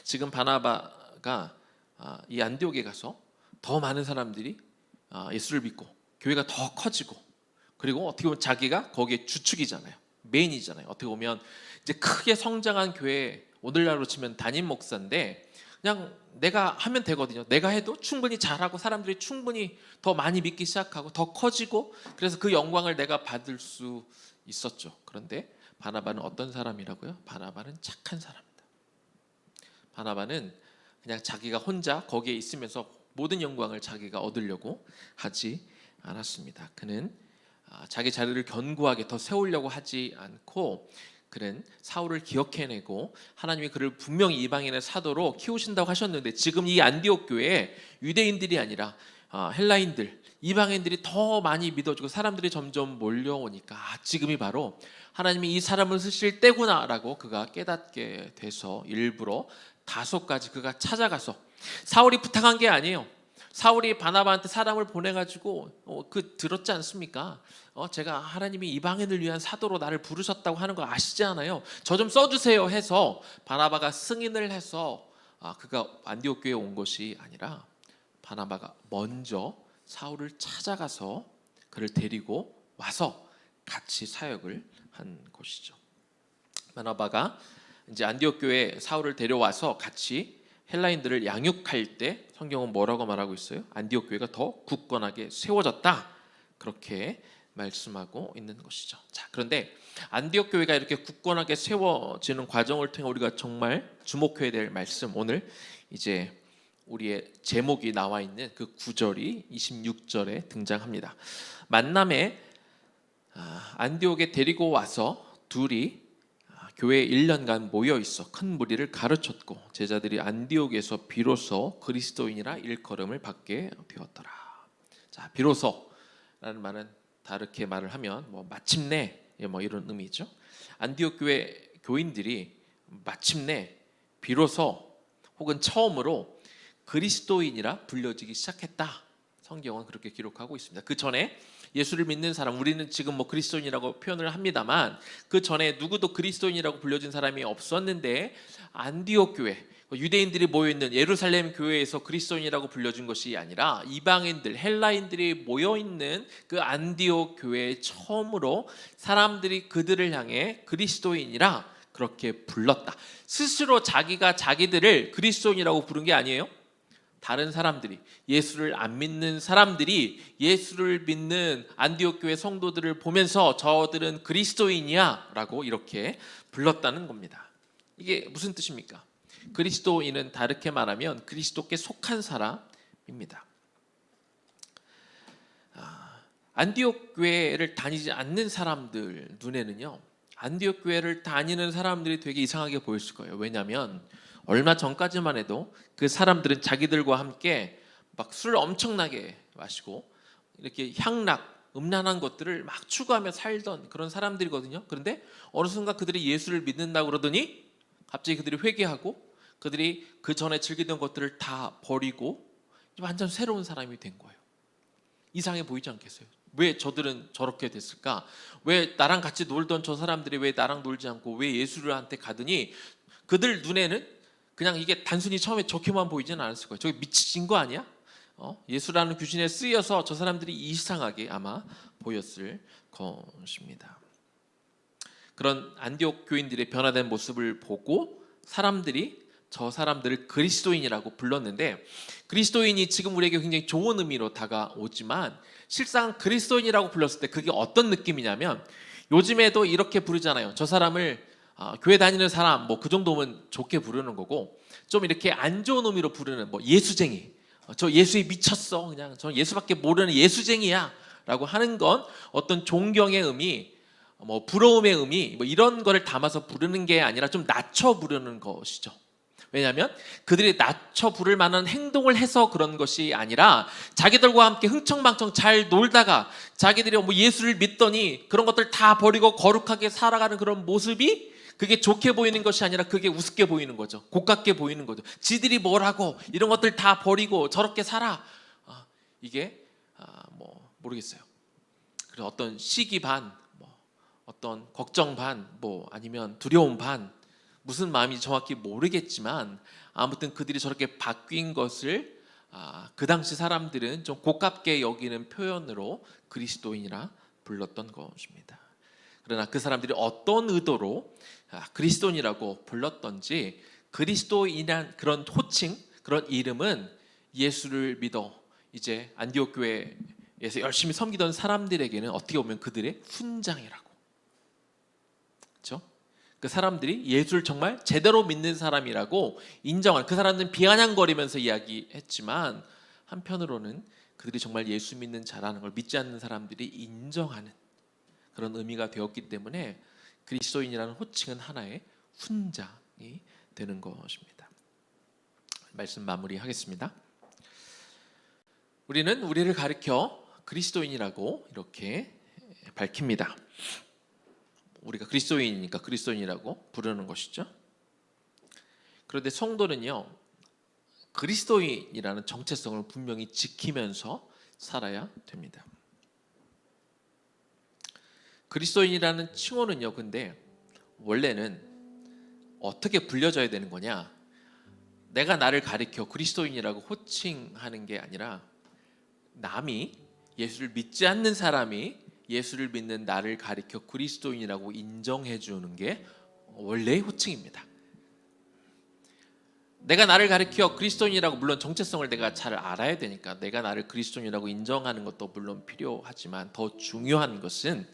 지금 바나바가 이 안디옥에 가서 더 많은 사람들이 예수를 믿고 교회가 더 커지고 그리고 어떻게 보면 자기가 거기에 주축이잖아요. 메인이잖아요. 어떻게 보면 이제 크게 성장한 교회 오늘날로 치면 담임 목사인데 그냥 내가 하면 되거든요. 내가 해도 충분히 잘하고 사람들이 충분히 더 많이 믿기 시작하고 더 커지고 그래서 그 영광을 내가 받을 수 있었죠. 그런데 바나바는 어떤 사람이라고요? 바나바는 착한 사람입니다. 바나바는 그냥 자기가 혼자 거기에 있으면서 모든 영광을 자기가 얻으려고 하지 않았습니다. 그는 자기 자리를 견고하게 더 세우려고 하지 않고 그는 사울을 기억해내고 하나님이 그를 분명히 이방인의 사도로 키우신다고 하셨는데 지금 이 안디옥 교회에 유대인들이 아니라 헬라인들, 이방인들이 더 많이 믿어주고 사람들이 점점 몰려오니까 지금이 바로 하나님이 이 사람을 쓰실 때구나라고 그가 깨닫게 돼서 일부러 다소까지 그가 찾아가서 사울이 부탁한 게 아니에요. 사울이 바나바한테 사람을 보내가지고 들었지 않습니까? 제가 하나님이 이방인을 위한 사도로 나를 부르셨다고 하는 거 아시지 않아요? 저 좀 써주세요 해서 바나바가 승인을 해서 그가 안디옥 교회에 온 것이 아니라 바나바가 먼저 사울을 찾아가서 그를 데리고 와서 같이 사역을 한 것이죠. 바나바가 이제 안디옥 교회에 사울을 데려와서 같이 헬라인들을 양육할 때 성경은 뭐라고 말하고 있어요? 안디옥 교회가 더 굳건하게 세워졌다. 그렇게 말씀하고 있는 것이죠. 자, 그런데 안디옥 교회가 이렇게 굳건하게 세워지는 과정을 통해 우리가 정말 주목해야 될 말씀, 오늘 이제 우리의 제목이 나와 있는 그 9절이 26절에 등장합니다. 만남에 안디옥에 데리고 와서 둘이 교회에 1년간 모여 있어 큰 무리를 가르쳤고 제자들이 안디옥에서 비로소 그리스도인이라 일컬음을 받게 되었더라. 자, 비로소라는 말은 다르게 말을 하면 마침내 이런 의미죠. 안디옥 교회 교인들이 마침내 비로소 혹은 처음으로 그리스도인이라 불려지기 시작했다. 성경은 그렇게 기록하고 있습니다. 그 전에 예수를 믿는 사람, 우리는 지금 그리스도인이라고 표현을 합니다만 그 전에 누구도 그리스도인이라고 불려진 사람이 없었는데 안디옥 교회, 유대인들이 모여있는 예루살렘 교회에서 그리스도인이라고 불려진 것이 아니라 이방인들, 헬라인들이 모여있는 그 안디옥 교회에 처음으로 사람들이 그들을 향해 그리스도인이라 그렇게 불렀다. 스스로 자기가 자기들을 그리스도인이라고 부른 게 아니에요. 다른 사람들이, 예수를 안 믿는 사람들이 예수를 믿는 안디옥 교회 성도들을 보면서 저들은 그리스도인이야 라고 이렇게 불렀다는 겁니다. 이게 무슨 뜻입니까? 그리스도인은 다르게 말하면 그리스도께 속한 사람입니다. 안디옥 교회를 다니지 않는 사람들 눈에는요, 안디옥 교회를 다니는 사람들이 되게 이상하게 보였을 거예요. 왜냐하면 얼마 전까지만 해도 그 사람들은 자기들과 함께 막 술을 엄청나게 마시고 이렇게 향락, 음란한 것들을 막 추구하며 살던 그런 사람들이거든요. 그런데 어느 순간 그들이 예수를 믿는다고 그러더니 갑자기 그들이 회개하고 그들이 그 전에 즐기던 것들을 다 버리고 완전 새로운 사람이 된 거예요. 이상해 보이지 않겠어요? 왜 저들은 저렇게 됐을까? 왜 나랑 같이 놀던 저 사람들이 왜 나랑 놀지 않고 왜 예수한테 가더니 그들 눈에는 그냥 이게 단순히 처음에 좋게만 보이지는 않았을 거예요. 저게 미친 거 아니야? 예수라는 귀신에 쓰여서 저 사람들이 이상하게 아마 보였을 것입니다. 그런 안디옥 교인들의 변화된 모습을 보고 사람들이 저 사람들을 그리스도인이라고 불렀는데, 그리스도인이 지금 우리에게 굉장히 좋은 의미로 다가오지만 실상 그리스도인이라고 불렀을 때 그게 어떤 느낌이냐면, 요즘에도 이렇게 부르잖아요. 저 사람을 교회 다니는 사람 그 정도면 좋게 부르는 거고, 좀 이렇게 안 좋은 의미로 부르는 예수쟁이, 저 예수에 미쳤어, 그냥 저 예수밖에 모르는 예수쟁이야 라고 하는 건 어떤 존경의 의미, 부러움의 의미 이런 거를 담아서 부르는 게 아니라 좀 낮춰 부르는 것이죠. 왜냐하면 그들이 낮춰 부를 만한 행동을 해서 그런 것이 아니라 자기들과 함께 흥청망청 잘 놀다가 자기들이 예수를 믿더니 그런 것들 다 버리고 거룩하게 살아가는 그런 모습이 그게 좋게 보이는 것이 아니라 그게 우습게 보이는 거죠. 고깝게 보이는 거죠. 지들이 뭐라고 이런 것들 다 버리고 저렇게 살아. 이게 모르겠어요. 그래서 어떤 시기 반, 어떤 걱정 반, 아니면 두려움 반, 무슨 마음인지 정확히 모르겠지만 아무튼 그들이 저렇게 바뀐 것을 그 당시 사람들은 좀 고깝게 여기는 표현으로 그리스도인이라 불렀던 것입니다. 그러나 그 사람들이 어떤 의도로 그리스도인이라고 불렀던지, 그리스도인이란 그런 호칭, 그런 이름은 예수를 믿어 이제 안디옥 교회에서 열심히 섬기던 사람들에게는 어떻게 보면 그들의 훈장이라고, 그렇죠? 그 사람들이 예수를 정말 제대로 믿는 사람이라고 인정한, 그 사람들은 비아냥거리면서 이야기했지만 한편으로는 그들이 정말 예수 믿는 자라는 걸 믿지 않는 사람들이 인정하는 그런 의미가 되었기 때문에 그리스도인이라는 호칭은 하나의 훈장이 되는 것입니다. 말씀 마무리하겠습니다. 우리는 우리를 가리켜 그리스도인이라고 이렇게 밝힙니다. 우리가 그리스도인이니까 그리스도인이라고 부르는 것이죠. 그런데 성도는요, 그리스도인이라는 정체성을 분명히 지키면서 살아야 됩니다. 그리스도인이라는 칭호는요, 근데 원래는 어떻게 불려져야 되는 거냐? 내가 나를 가리켜 그리스도인이라고 호칭하는 게 아니라 남이, 예수를 믿지 않는 사람이 예수를 믿는 나를 가리켜 그리스도인이라고 인정해 주는 게 원래의 호칭입니다. 내가 나를 가리켜 그리스도인이라고, 물론 정체성을 내가 잘 알아야 되니까 내가 나를 그리스도인이라고 인정하는 것도 물론 필요하지만 더 중요한 것은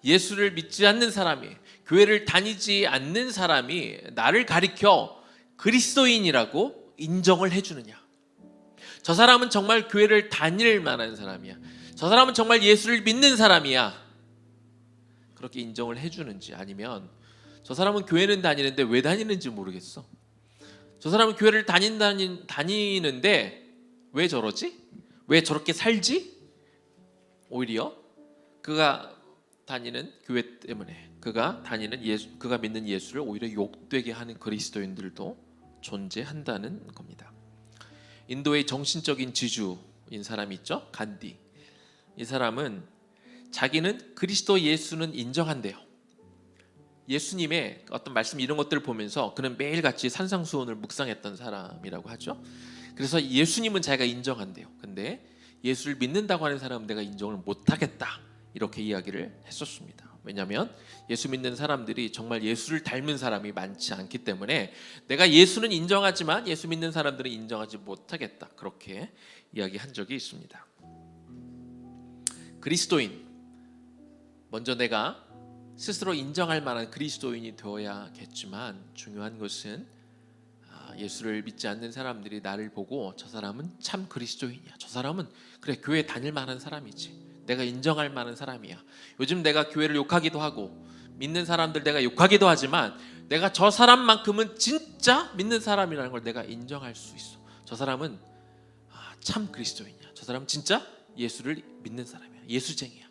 예수를 믿지 않는 사람이, 교회를 다니지 않는 사람이 나를 가리켜 그리스도인이라고 인정을 해주느냐. 저 사람은 정말 교회를 다닐 만한 사람이야, 저 사람은 정말 예수를 믿는 사람이야, 그렇게 인정을 해주는지, 아니면 저 사람은 교회는 다니는데 왜 다니는지 모르겠어, 저 사람은 교회를 다니는데 왜 저러지? 왜 저렇게 살지? 오히려 그가 다니는 교회 때문에, 그가 믿는 예수를 오히려 욕되게 하는 그리스도인들도 존재한다는 겁니다. 인도의 정신적인 지주인 사람이 있죠, 간디. 이 사람은 자기는 그리스도 예수는 인정한대요. 예수님의 어떤 말씀, 이런 것들을 보면서 그는 매일같이 산상수훈을 묵상했던 사람이라고 하죠. 그래서 예수님은 자기가 인정한대요. 근데 예수를 믿는다고 하는 사람은 내가 인정을 못하겠다, 이렇게 이야기를 했었습니다. 왜냐하면 예수 믿는 사람들이 정말 예수를 닮은 사람이 많지 않기 때문에 내가 예수는 인정하지만 예수 믿는 사람들은 인정하지 못하겠다, 그렇게 이야기한 적이 있습니다. 그리스도인, 먼저 내가 스스로 인정할 만한 그리스도인이 되어야겠지만 중요한 것은 예수를 믿지 않는 사람들이 나를 보고 저 사람은 참 그리스도인이야, 저 사람은 그래 교회 다닐 만한 사람이지, 내가 인정할 만한 사람이야. 요즘 내가 교회를 욕하기도 하고 믿는 사람들 내가 욕하기도 하지만 내가 저 사람만큼은 진짜 믿는 사람이라는 걸 내가 인정할 수 있어. 저 사람은 참 그리스도인이야, 저 사람은 진짜 예수를 믿는 사람이야, 예수쟁이야.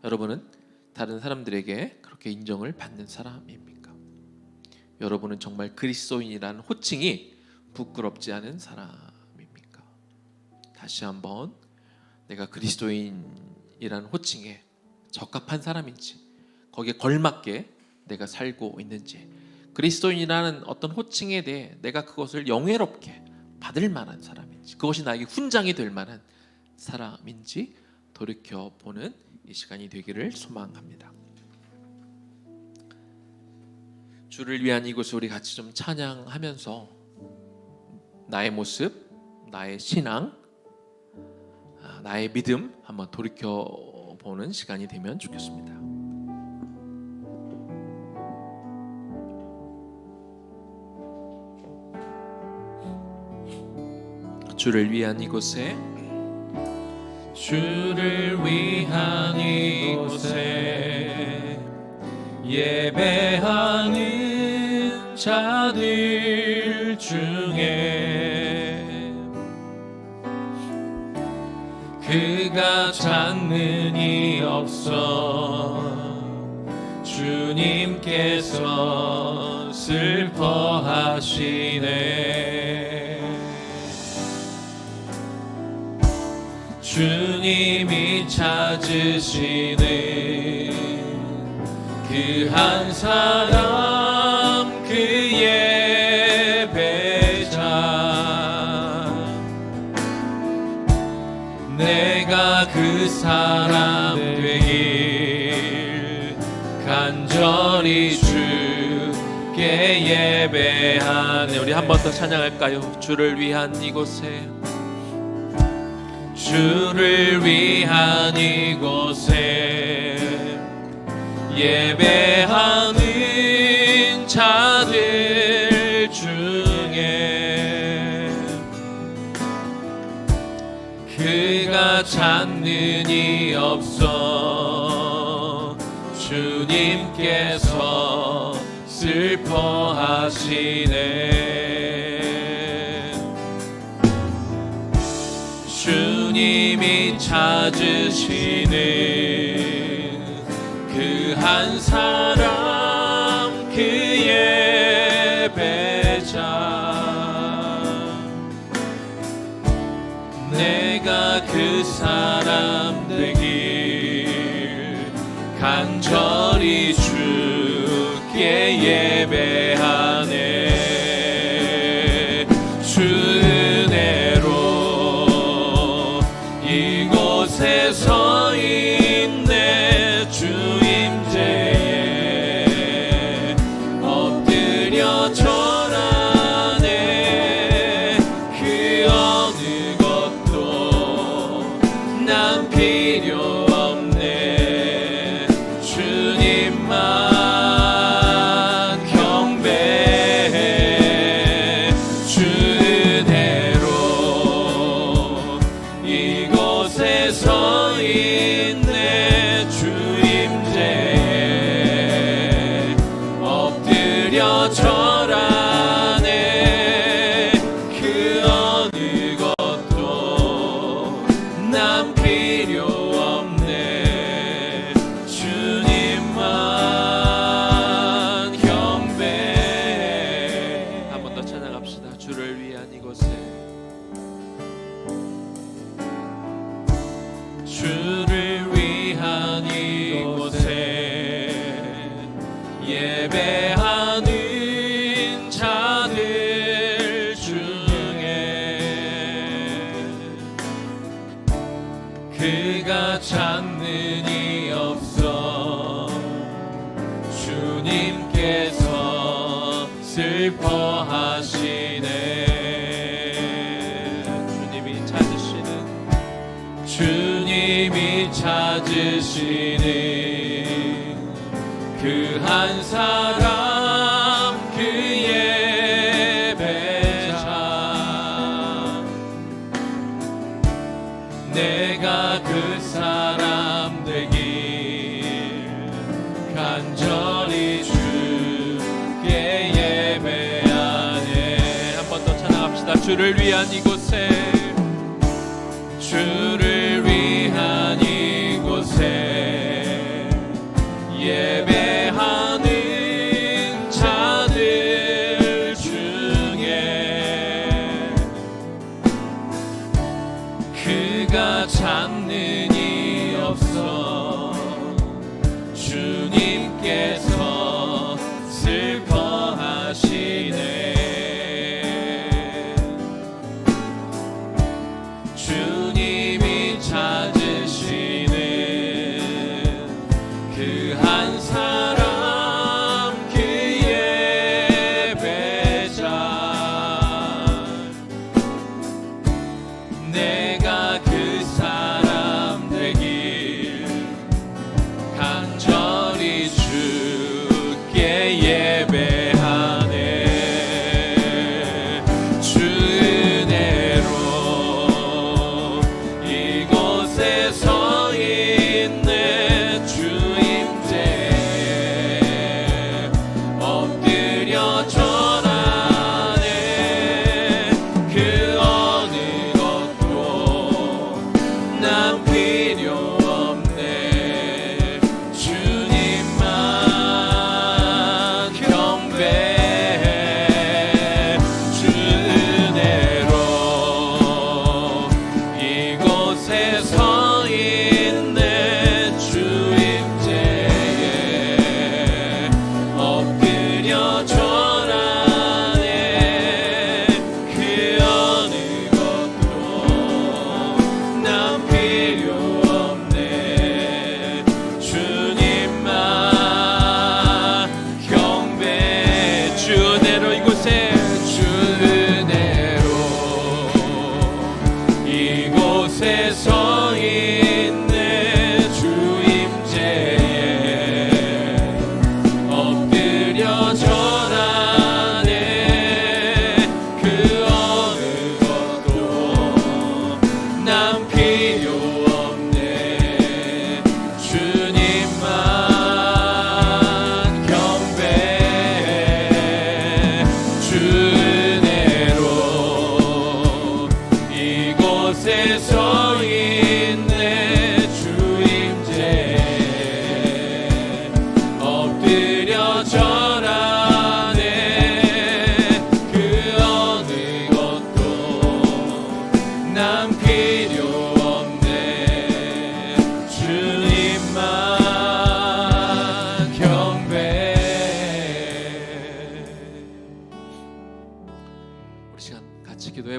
여러분은 다른 사람들에게 그렇게 인정을 받는 사람입니까? 여러분은 정말 그리스도인이라는 호칭이 부끄럽지 않은 사람입니까? 다시 한번, 내가 그리스도인이라는 호칭에 적합한 사람인지, 거기에 걸맞게 내가 살고 있는지, 그리스도인이라는 어떤 호칭에 대해 내가 그것을 영예롭게 받을 만한 사람인지, 그것이 나에게 훈장이 될 만한 사람인지 돌이켜보는 이 시간이 되기를 소망합니다. 주를 위한 이곳에 우리 같이 좀 찬양하면서 나의 모습, 나의 신앙, 나의 믿음 한번 돌이켜보는 시간이 되면 좋겠습니다. 주를 위한 이곳에, 주를 위한 이곳에 예배하는 자들 중에 그가 찾는 이 없어 주님께서 슬퍼하시네. 주님이 찾으시는 그 한 사람, 그 예배자, 내가 그 사람 되길 간절히 주께 예배하네. 우리 한 번 더 찬양할까요? 주를 위한 이곳에, 주를 위한 이곳에 예배하는 자들 중에 그가 찾는 이 없어 주님께서 슬퍼하시네. 주님이 찾으시는 그 한 사람, 그 예배자, 간절히 주께 예배하네. 주 은혜로 이곳에 서 있네. 주 임재에 엎드려 절하네. 그 어느 것도 난 필요 없네. 주님만 경배해. 주 은혜로 이곳에 서 있네. 주 임재에 엎드려 절하네. 그 어느 것도 난 필요 없네. 주님만 경배해. 한 번 더 찬양합시다. 주를 위한 이곳에 주를 위한 이곳에 예배하는 자들 중에 그가 찾는 이 없어. 주님께서 슬퍼하시네. 주님이 찾으시는 주님이 찾으시는 그 한 사람, 그 예배자. 내가 그 사람 되길 간절히 주께 예배하네. 한 번 더 찬양합시다. 주를 위한 이곳에 주를 위한 이곳에 예배하는 자들 중에 그가 찾는 이 없어. 주님께서 슬퍼하시네. 주님이 찾으시는 그 한 사람,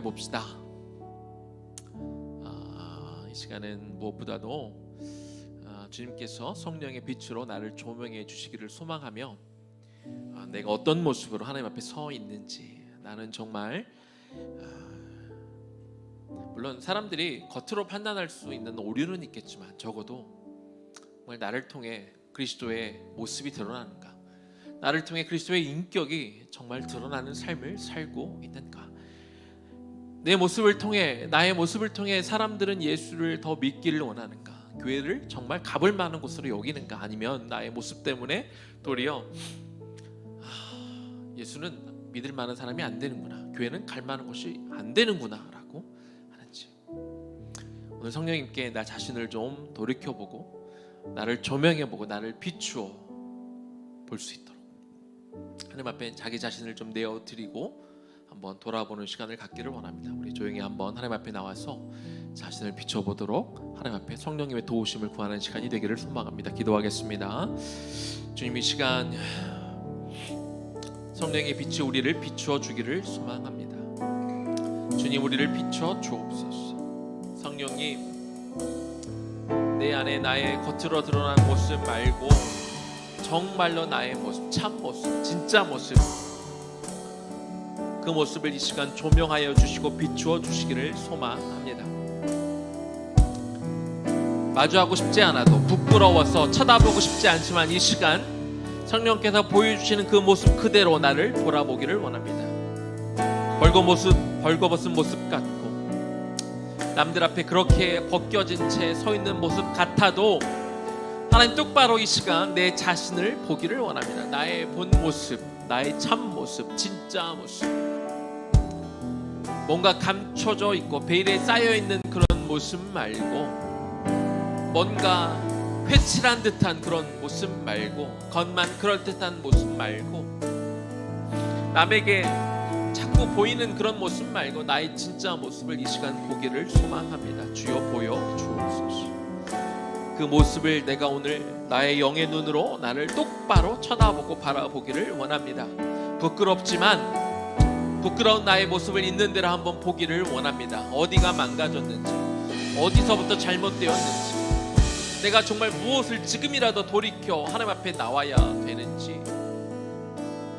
기도해 봅시다. 이 시간은 무엇보다도 주님께서 성령의 빛으로 나를 조명해 주시기를 소망하며, 내가 어떤 모습으로 하나님 앞에 서 있는지, 나는 정말 물론 사람들이 겉으로 판단할 수 있는 오류는 있겠지만 적어도 정말 나를 통해 그리스도의 모습이 드러나는가, 나를 통해 그리스도의 인격이 정말 드러나는 삶을 살고 있는가, 내 모습을 통해, 나의 모습을 통해 사람들은 예수를 더 믿기를 원하는가, 교회를 정말 가볼 만한 곳으로 여기는가, 아니면 나의 모습 때문에 도리어 예수는 믿을 만한 사람이 안 되는구나, 교회는 갈 만한 곳이 안 되는구나 라고 하는지, 오늘 성령님께 나 자신을 좀 돌이켜보고 나를 조명해보고 나를 비추어 볼 수 있도록 하나님 앞에 자기 자신을 좀 내어드리고 한번 돌아보는 시간을 갖기를 원합니다. 우리 조용히 한번 하나님 앞에 나와서 자신을 비춰보도록 하나님 앞에 성령님의 도우심을 구하는 시간이 되기를 소망합니다. 기도하겠습니다. 주님, 이 시간 성령의 빛이 우리를 비추어 주기를 소망합니다. 주님, 우리를 비추어 주옵소서. 성령님, 내 안에 나의 겉으로 드러난 모습 말고 정말로 나의 모습, 참 모습, 진짜 모습, 그 모습을 이 시간 조명하여 주시고 비추어 주시기를 소망합니다. 마주하고 싶지 않아도, 부끄러워서 쳐다보고 싶지 않지만 이 시간 성령께서 보여주시는 그 모습 그대로 나를 돌아보기를 원합니다. 벌거벗은 모습 같고 남들 앞에 그렇게 벗겨진 채 서 있는 모습 같아도 하나님, 똑바로 이 시간 내 자신을 보기를 원합니다. 나의 본 모습, 나의 참 모습, 진짜 모습, 뭔가 감춰져 있고 베일에 쌓여 있는 그런 모습 말고, 뭔가 회칠한 듯한 그런 모습 말고, 겉만 그럴듯한 모습 말고, 남에게 자꾸 보이는 그런 모습 말고 나의 진짜 모습을 이 시간 보기를 소망합니다. 주여 보여 주옵소서. 그 모습을 내가 오늘 나의 영의 눈으로 나를 똑바로 쳐다보고 바라보기를 원합니다. 부끄러운 나의 모습을 있는 대로 한번 보기를 원합니다. 어디가 망가졌는지, 어디서부터 잘못되었는지, 내가 정말 무엇을 지금이라도 돌이켜 하나님 앞에 나와야 되는지,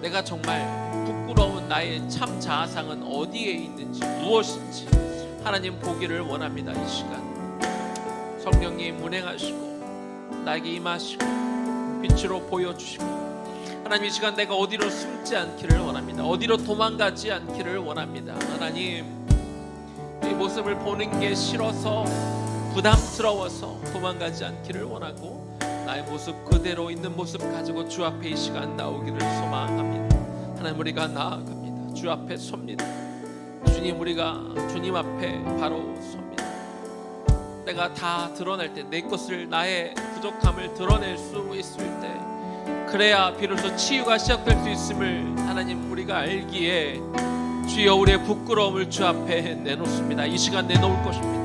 내가 정말 부끄러운 나의 참 자아상은 어디에 있는지, 무엇인지 하나님 보기를 원합니다. 이 시간 성령님 운행하시고 나에게 임하시고 빛으로 보여주시고, 하나님 이 시간 내가 어디로 숨지 않기를 원합니다. 어디로 도망가지 않기를 원합니다. 하나님, 이 모습을 보는 게 싫어서 부담스러워서 도망가지 않기를 원하고, 나의 모습 그대로 있는 모습 가지고 주 앞에 이 시간 나오기를 소망합니다. 하나님, 우리가 나아갑니다. 주 앞에 섭니다. 주님, 우리가 주님 앞에 바로 섭니다. 내가 다 드러낼 때, 내 것을, 나의 부족함을 드러낼 수 있을 때, 그래야 비로소 치유가 시작될 수 있음을 하나님 우리가 알기에 주여 우리의 부끄러움을 주 앞에 내놓습니다. 이 시간 내놓을 것입니다.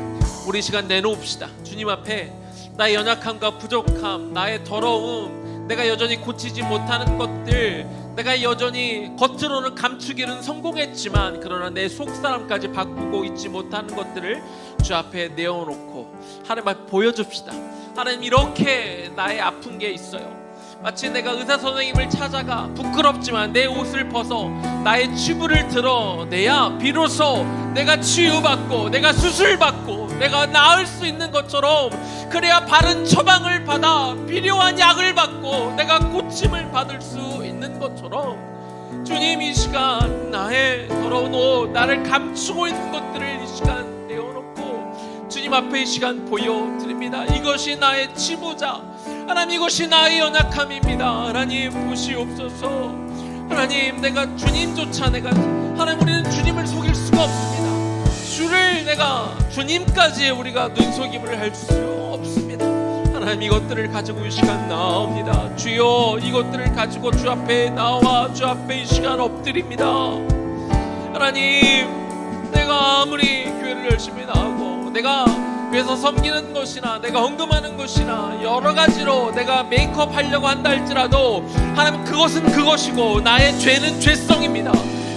우리 이 시간 내놓읍시다. 주님 앞에 나의 연약함과 부족함, 나의 더러움, 내가 여전히 고치지 못하는 것들, 내가 여전히 겉으로는 감추기는 성공했지만 그러나 내 속사람까지 바꾸고 있지 못하는 것들을 주 앞에 내어놓고 하나님 앞에 보여줍시다. 하나님, 이렇게 나의 아픈 게 있어요. 마치 내가 의사 선생님을 찾아가 부끄럽지만 내 옷을 벗어 나의 치부를 드러내야 비로소 내가 치유받고 내가 수술받고 내가 나을 수 있는 것처럼, 그래야 바른 처방을 받아 필요한 약을 받고 내가 고침을 받을 수 있는 것처럼, 주님 이 시간 나의 더러운 옷, 나를 감추고 있는 것들을 이 시간 내어놓고 주님 앞에 이 시간 보여드립니다. 이것이 나의 치부자, 하나님 이것이 나의 연약함입니다. 하나님 보시옵소서. 하나님, 내가 주님조차 하나님, 우리는 주님을 속일 수가 없습니다. 주를 주님까지 우리가 눈속임을 할 수 없습니다. 하나님, 이것들을 가지고 이 시간 나옵니다. 주여, 이것들을 가지고 주 앞에 나와 주 앞에 이 시간 엎드립니다. 하나님, 내가 아무리 교회를 열심히 나오고 내가 교회에서 섬기는 것이나 내가 헌금하는 것이나 여러 가지로 내가 메이크업 하려고 한다 할지라도 하나님, 그것은 그것이고 나의 죄는 죄성입니다.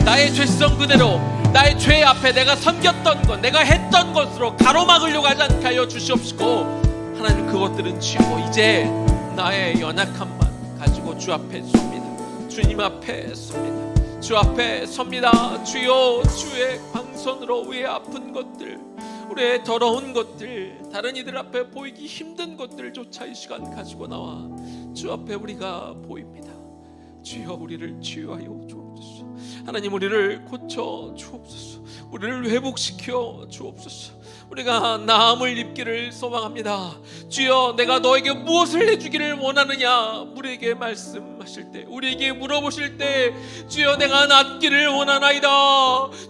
나의 죄성 그대로 나의 죄 앞에 내가 섬겼던 것, 내가 했던 것으로 가로막으려고 하지 않게 하여 주시옵시고, 하나님 그것들은 주여 이제 나의 연약함만 가지고 주 앞에 섭니다. 주님 앞에 섭니다. 주 앞에 섭니다. 주여, 주의 광선으로 우리의 아픈 것들, 우리의 더러운 것들, 다른 이들 앞에 보이기 힘든 것들조차 이 시간 가지고 나와 주 앞에 우리가 보입니다. 주여 우리를 치유하여 주옵소서. 하나님 우리를 고쳐 주옵소서. 우리를 회복시켜 주옵소서. 우리가 나음을 입기를 소망합니다. 주여, 내가 너에게 무엇을 해주기를 원하느냐 우리에게 말씀하실 때, 우리에게 물어보실 때, 주여 내가 낫기를 원하나이다.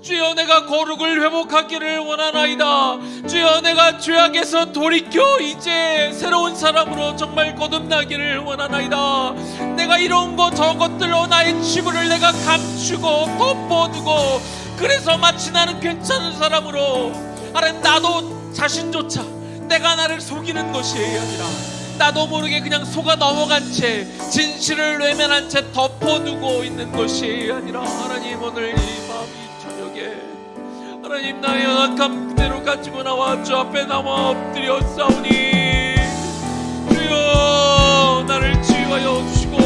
주여 내가 거룩을 회복하기를 원하나이다. 주여 내가 죄악에서 돌이켜 이제 새로운 사람으로 정말 거듭나기를 원하나이다. 내가 이런 것 저것들로 나의 치부를 내가 감추고 덮어두고, 그래서 마치 나는 괜찮은 사람으로, 하나님 나도 자신조차 내가 나를 속이는 것이 아니라 나도 모르게 그냥 속아 넘어간 채 진실을 외면한 채 덮어두고 있는 것이 아니라, 하나님 오늘 이 밤 이 저녁에 하나님 나의 연약함 그대로 가지고 나와 주 앞에 나와 엎드려 싸우니, 주여 나를 치유하여 주시고,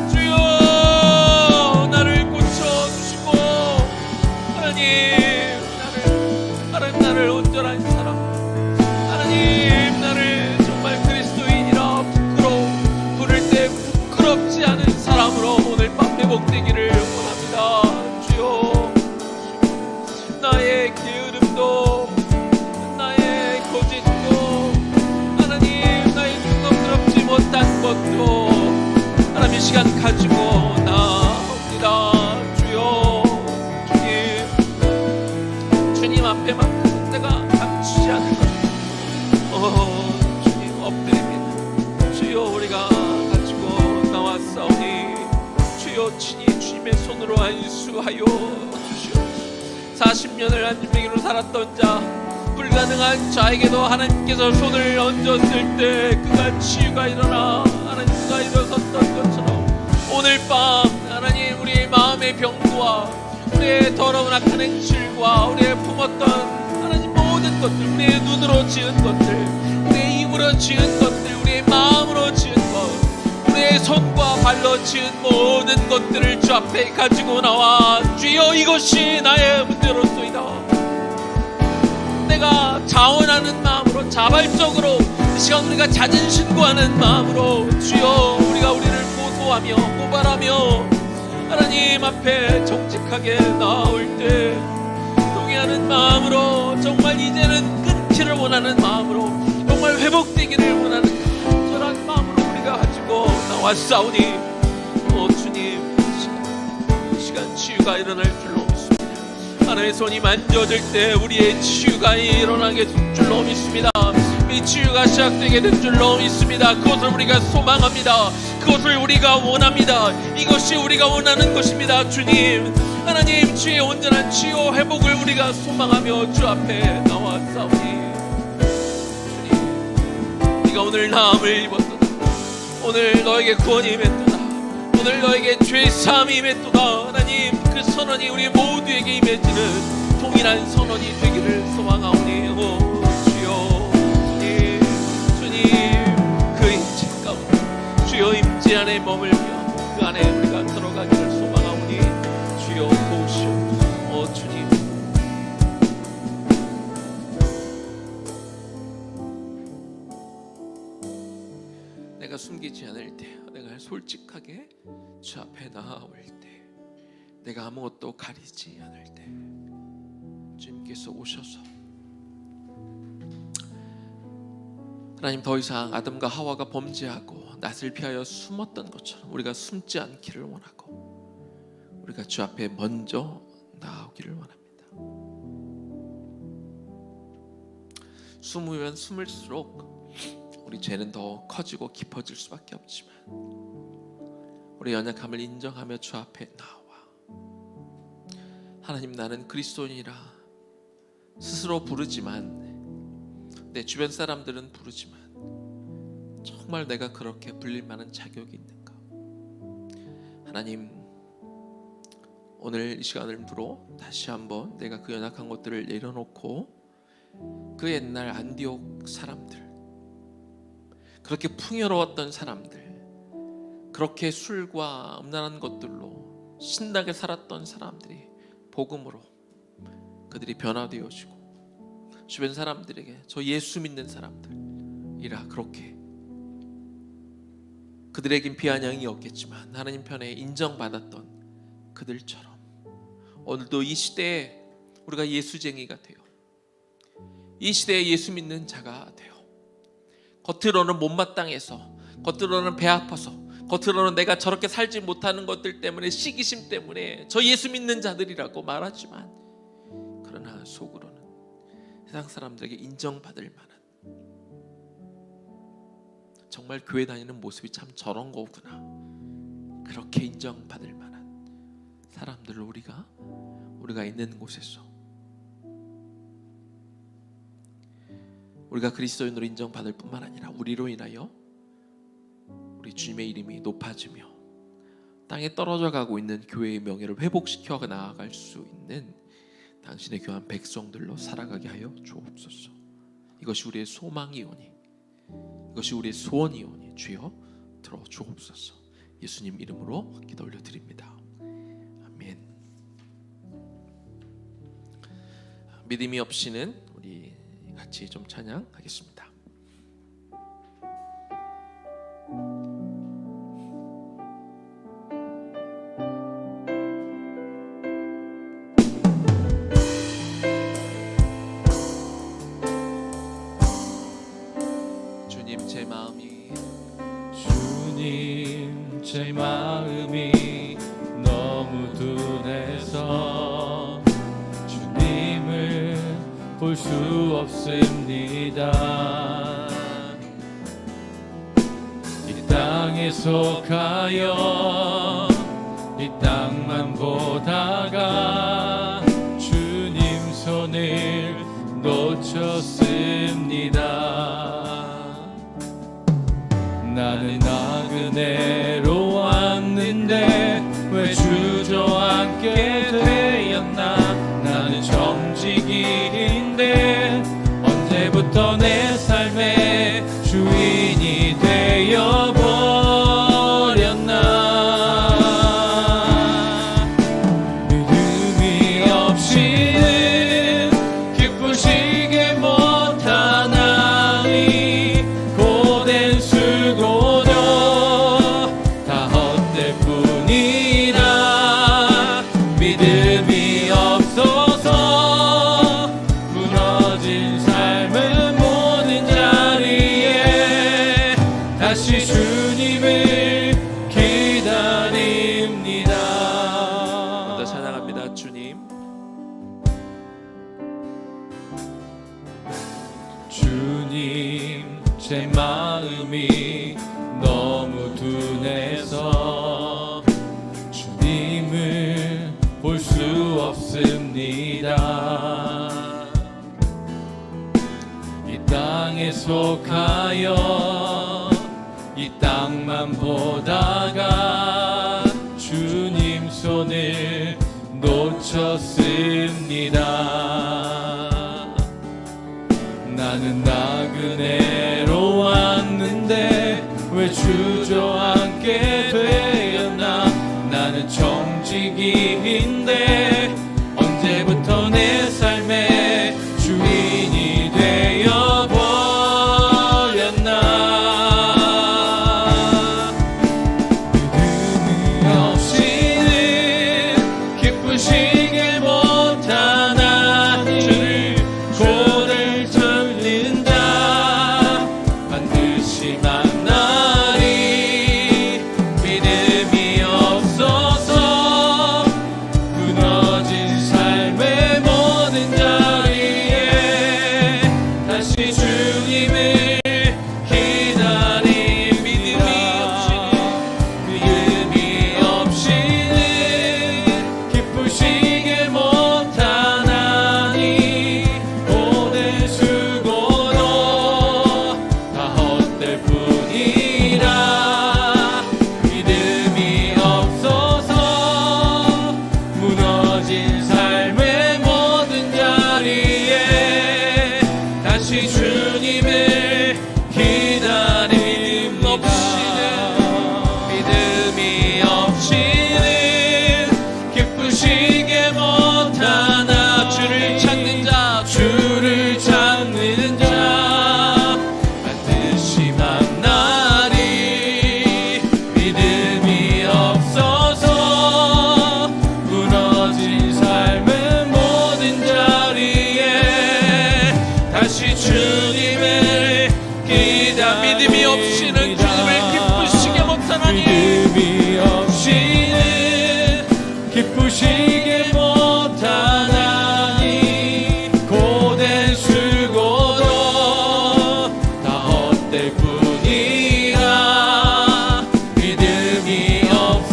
주여 나를 고쳐주시고, 나를 온전한 사람, 하나님 나를 정말 그리스도인이라 부를 때 부끄럽지 않은 사람으로 오늘 밤 회복되기를 원합니다. 주여, 나의 게으름도 나의 거짓도 하나님 나의 부끄럽지 못한 것도 하나님 이 시간 가지고 나옵니다. 주여, 주님 앞에만 내가 감추지 않을 것입니다. 주님 엎드립니다. 주여 우리가 가지고 나왔사오니 주여 친히 주님의 손으로 안수하여 주시옵소서. 40년을 안진뱅이로 살았던 자, 불가능한 자에게도 하나님께서 손을 얹었을 때 그가 치유가 일어나 하나님 그가 일어섰던 것처럼, 오늘 밤 하나님 우리의 마음의 병과 우리의 더러운 악한 행실과 우리의 품었던 하나님 모든 것들, 우리의 눈으로 지은 것들, 우리의 입으로 지은 것들, 우리의 마음으로 지은 것, 우리의 손과 발로 지은 모든 것들을 주 앞에 가지고 나와, 주여 이것이 나의 문제로소이다. 내가 자원하는 마음으로, 자발적으로 이 시간 우리가 자진 신고하는 마음으로 주여 우리가 우리를 고소하며 고발하며 하나님 앞에 정직하게 나올 때, 동의하는 마음으로, 정말 이제는 끊기를 원하는 마음으로, 정말 회복되기를 원하는 간절한 마음으로 우리가 가지고 나왔사오니, 주님 이 시간 치유가 일어날 줄로 믿습니다. 하나님의 손이 만져질 때 우리의 치유가 일어나게 될 줄로 믿습니다. 이 치유가 시작되게 된 줄로 믿습니다. 그것을 우리가 소망합니다. 그것을 우리가 원합니다. 이것이 우리가 원하는 것입니다. 주님, 하나님 주의 온전한 치유 회복을 우리가 소망하며 주 앞에 나왔사오니, 주님 네가 오늘 나음을 입었도다. 오늘 너에게 구원이 임했도다. 오늘 너에게 죄 사함이 임했도다. 하나님 그 선언이 우리 모두에게 임해지는 동일한 선언이 되기를 소망하오니, 주여 주님 그 임재 가운데, 주여 임재 안에 머물며 그 안에 우리가 들어가기를 소망하오니, 주여 도우시옵소서. 주님 내가 숨기지 않을 때, 내가 솔직하게 주 앞에 나아올 때, 내가 아무것도 가리지 않을 때 주님께서 오셔서 하나님 더 이상 아담과 하와가 범죄하고 낯을 피하여 숨었던 것처럼 우리가 숨지 않기를 원하고, 우리가 주 앞에 먼저 나아오기를 원합니다. 숨으면 숨을수록 우리 죄는 더 커지고 깊어질 수밖에 없지만, 우리 연약함을 인정하며 주 앞에 나와 하나님 나는 그리스도인이라 스스로 부르지만, 내 주변 사람들은 부르지만 정말 내가 그렇게 불릴 만한 자격이 있는가? 하나님 오늘 이 시간을 두러 다시 한번 내가 그 연약한 것들을 내려놓고 그 옛날 안디옥 사람들, 그렇게 풍요로웠던 사람들, 그렇게 술과 음란한 것들로 신나게 살았던 사람들이 복음으로 그들이 변화되어지고 주변 사람들에게 저 예수 믿는 사람들이라 그렇게 그들에겐 비아냥이 없겠지만 하나님 편에 인정받았던 그들처럼 오늘도 이 시대에 우리가 예수쟁이가 되어 이 시대에 예수 믿는 자가 되어 겉으로는 못마땅해서, 겉으로는 배 아파서, 겉으로는 내가 저렇게 살지 못하는 것들 때문에, 시기심 때문에 저 예수 믿는 자들이라고 말하지만 그러나 속으로는 세상 사람들에게 인정받을 만한, 정말 교회 다니는 모습이 참 저런 거구나, 그렇게 인정받을 만한 사람들을 우리가 있는 곳에서 우리가 그리스도인으로 인정받을 뿐만 아니라 우리로 인하여 우리 주님의 이름이 높아지며 땅에 떨어져 가고 있는 교회의 명예를 회복시켜 나아갈 수 있는 당신의 귀한 백성들로 살아가게 하여 주옵소서. 이것이 우리의 소망이오니, 이것이 우리의 소원이오니 주여 들어 주옵소서. 예수님 이름으로 기도 올려드립니다. 아멘. 믿음이 없이는 우리 같이 좀 찬양하겠습니다. 주님 제 마음이 너무 둔해서 주님을 볼 수 없습니다. 이 땅에 속하여 이 땅만 보다가 주님 손을 놓쳤습니다. 나는 나그네로 왔는데 왜 주저앉게 되었나. 나는 정직인데 언제부터 내 삶의 주인이 되어버렸나. 믿음이 없이는 기쁘시게 못하나니 고된 수고도 다 헛될 뿐이라. 믿음이 없어서 무너진 삶의 모든 자리에 다시 주님을 기다립니다. 먼저 찬양합니다. 주님 제 마음이 너무 둔해서 주님을 볼 수 없습니다. 이 땅에 속하여 이 땅만 보다가 주님 손을 놓쳤습니다. 나는 나그네로 왔는데 왜 주저앉게 되었나. 나는 정직인데 언제부터 내 삶의 주인이 되어버렸나.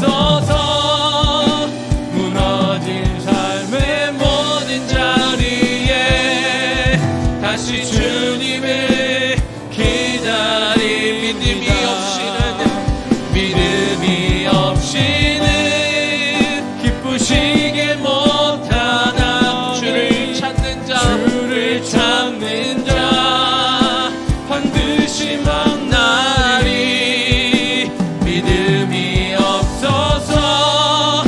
없어서 무너진 삶의 모든 자리에 다시 주님을 기다리 믿음이 없이는 기쁘시게 못하나 주를 찾는 자 반드시 만나리 믿음이 없어서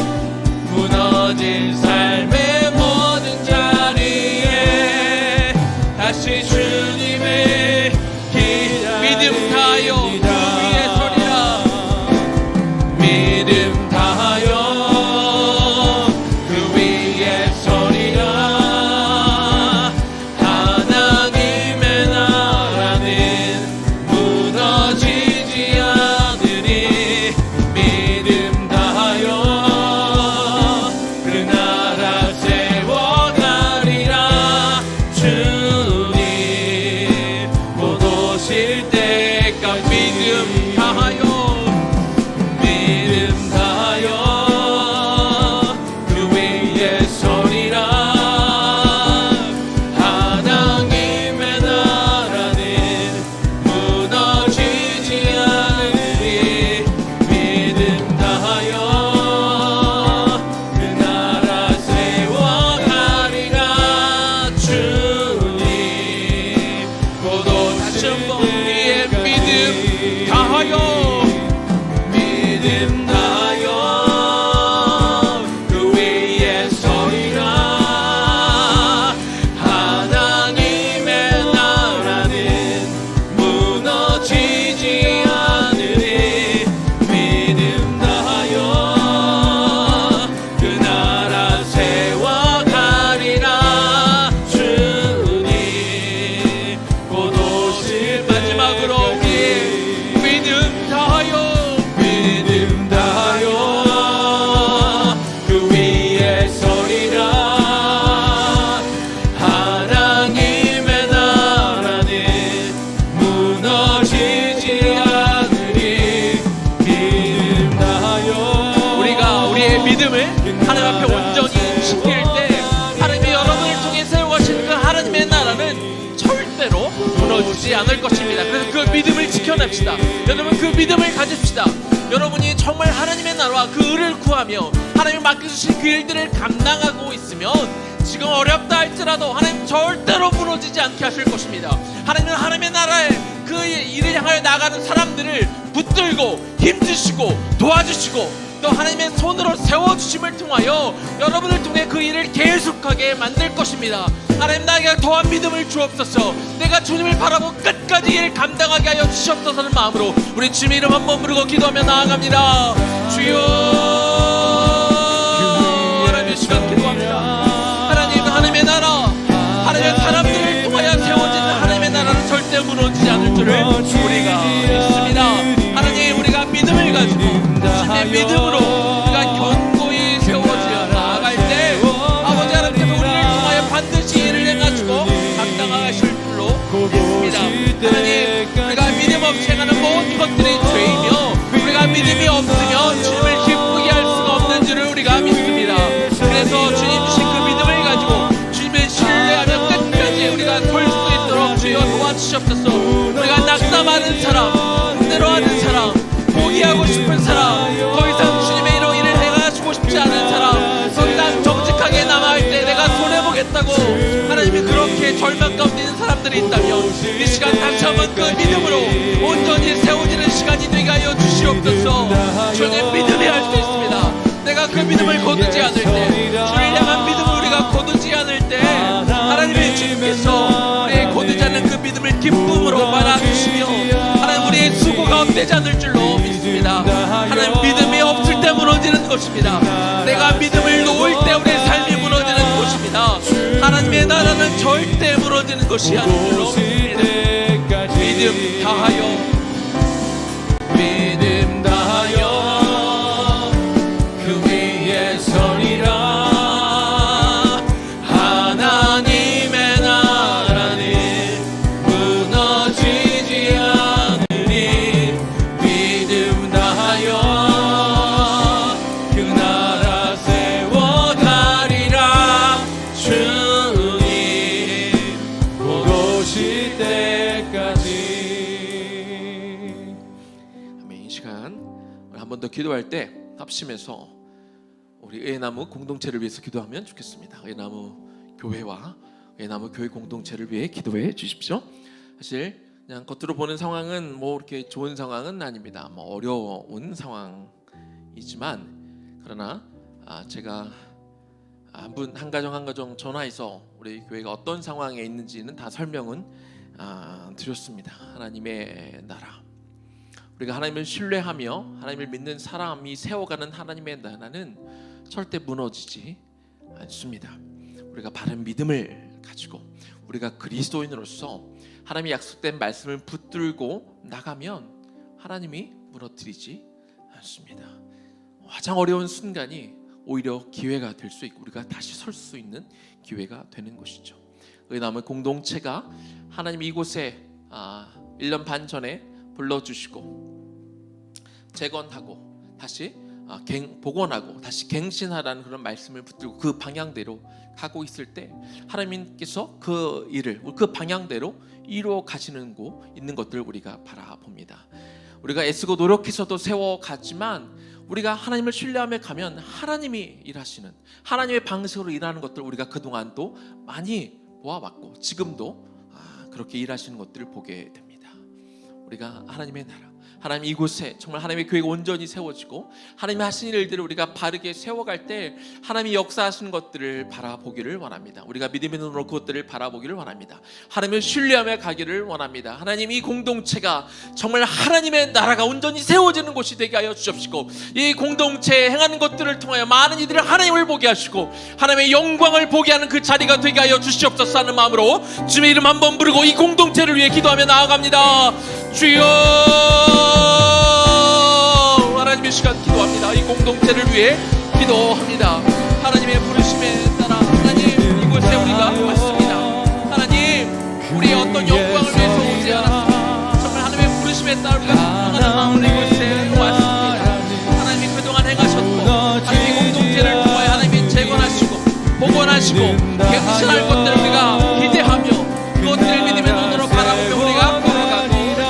무너진 삶의 모든 자리에 다시 주님을 믿음 다하여 그 위에 서리라 믿음 다하여 그 위에 서리라 하나님의 나라는 무너지지 않으리 믿음 다하여 그 나라 세워가리라 주님 곧 오실 때까지 믿음 다하여 그 위에 서리라 하나님의 나라는 무너지지 않으리 믿음 다하여 그 나라 세워가리라 주님 곧 오실 때에 믿음 다하여 그 위에 서리라 하나님의 나라는 무너지지 않으리 믿음 다하여 그 나라 세워가리라 주님 곧 오실 마지막으로 우리 믿음 다하여 그 위에 서리라 하나님의 나라는 무너지지 않으리 믿음 다하여 우리가 우리의 믿음을 하나님 앞에 온전히 지킬 때 하나님이 여러분을 통해 세워가신 그 하나님의 나라는 절대로 무너지지 않을 것입니다. 그래서 그 믿음을 지켜냅시다. 여러분 그 믿음을 가집시다. 여러분이 정말 하나님의 나라와 그 의를 구하며 하나님이 맡겨주신 그 일들을 감당하고 있으면 지금 어렵다 할지라도 하나님 절대로 무너지지 않게 하실 것입니다. 하나님은 하나님의 나라에 그 일을 향하여 나가는 사람들을 붙들고 힘주시고 도와주시고 또 하나님의 손으로 세워주심을 통하여 여러분을 통해 그 일을 계속하게 만들 것입니다. 하나님 나에게 더한 믿음을 주옵소서. 내가 주님을 바라보고 끝까지 일을 감당하게 하여 주시옵소서는 마음으로 우리 주님의 이름 한번 부르고 기도하며 나아갑니다. 주여 하나님의 시간 기도합니다. 하나님 하나님의 나라 하나님의 사람들을 통하여 세워지는 하나님의 나라는 절대 무너지지 않을 줄을 우리가 믿습니다. 하나님 우리가 믿음을 가지고 주님의 믿음으로 우리가 견고히 세워져 나아갈 때 아버지 하나님께서 우리를 통하여 반드시 일을 해가지고 감당하실 줄로 믿습니다. 하나님 우리가 믿음 없이 행하는 모든 것들이 죄이며 우리가 믿음이 없으면 주님을 기쁘게 할 수가 없는 줄을 우리가 믿습니다. 그래서 주님 주신 그 믿음을 가지고 주님을 신뢰하며 끝까지 우리가 설 수 있도록 주여 도와주시옵소서. 우리가 낙담하는 사람 힘들어하는 사람 포기하고 싶은 사람 더 이상 주님의 이런 일을 행하시고 싶지 않은 사람 더 이상 정직하게 남아할 때 내가 손해보겠다고 하나님이 그렇게 절망 가운데 있는 사람들이 있다면 이 시간 다시 한번 그 믿음으로 온전히 세워지는 시간이 되게 하여 주시옵소서. 주님 믿음이 할 수 있습니다. 내가 그 믿음을 거두지 않을 때 주를 향한 믿음을 우리가 거두지 않을 때 하나님의 주님께서 우리의 거두지 않는 그 믿음을 기쁨으로 받아주시며 하나님 우리의 수고가 헛되지 않을 줄로 믿습니다. 하나님 믿음이 없을 때 무너지는 것입니다. 내가 믿음을 놓을 때 우리의 삶이 무너지는 것입니다. 하나님의 나라는 절대 무너지는 것이 아닌 줄로 믿습니다. 믿음 다하여 믿음 다하여 그 위에 서리라 하나님의 나라는 무너지지 않으리 믿음 다하여 번 더 기도할 때 합심해서 우리 의나무 공동체를 위해서 기도하면 좋겠습니다. 의나무 교회와 의나무 교회 공동체를 위해 기도해 주십시오. 사실 그냥 겉으로 보는 상황은 뭐 이렇게 좋은 상황은 아닙니다. 뭐 어려운 상황이지만 그러나 제가 한 가정 전화해서 우리 교회가 어떤 상황에 있는지는 다 설명은 드렸습니다. 하나님의 나라, 우리가 하나님을 신뢰하며 하나님을 믿는 사람이 세워가는 하나님의 나라는 절대 무너지지 않습니다. 우리가 바른 믿음을 가지고 우리가 그리스도인으로서 하나님이 약속된 말씀을 붙들고 나가면 하나님이 무너뜨리지 않습니다. 가장 어려운 순간이 오히려 기회가 될 수 있고 우리가 다시 설 수 있는 기회가 되는 것이죠. 의나무 공동체가 하나님 이곳에 1년 반 전에 불러주시고 재건하고 다시 복원하고 다시 갱신하라는 그런 말씀을 붙들고 그 방향대로 가고 있을 때 하나님께서 그 일을 그 방향대로 이루어 가시는 있는 것들을 우리가 바라봅니다. 우리가 애쓰고 노력해서도 세워가지만 우리가 하나님을 신뢰하며 가면 하나님이 일하시는 하나님의 방식으로 일하는 것들 우리가 그동안 또 많이 보아왔고 지금도 그렇게 일하시는 것들을 보게 됩니다. 우리가 하나님의 나라, 하나님 이곳에 정말 하나님의 교회가 온전히 세워지고 하나님이 하시는 일들을 우리가 바르게 세워갈 때 하나님이 역사하시는 것들을 바라보기를 원합니다. 우리가 믿음의 눈으로 그것들을 바라보기를 원합니다. 하나님을 신뢰하며 가기를 원합니다. 하나님 이 공동체가 정말 하나님의 나라가 온전히 세워지는 곳이 되게 하여 주십시고 이 공동체에 행하는 것들을 통하여 많은 이들이 하나님을 보게 하시고 하나님의 영광을 보게 하는 그 자리가 되게 하여 주시옵소서 하는 마음으로 주님의 이름 한번 부르고 이 공동체를 위해 기도하며 나아갑니다. 주여, 하나님의 시간 기도합니다. 이 공동체를 위해 기도합니다. 하나님의 부르심에 따라 하나님 이곳에 우리가 왔습니다. 하나님 우리의 어떤 영광을 위해서 오지 않았습니다. 정말 하나님의 부르심에 따라 우리가 순종하는 마음으로 이곳에 왔습니다. 하나님이 그동안 행하셨고 하나님 이 공동체를 통하여 하나님이 재건하시고 복원하시고 갱신할 것들을 우리가 기대하며 그것들을 믿음의 눈으로 바라보며 우리가 걸어가고 있습니다.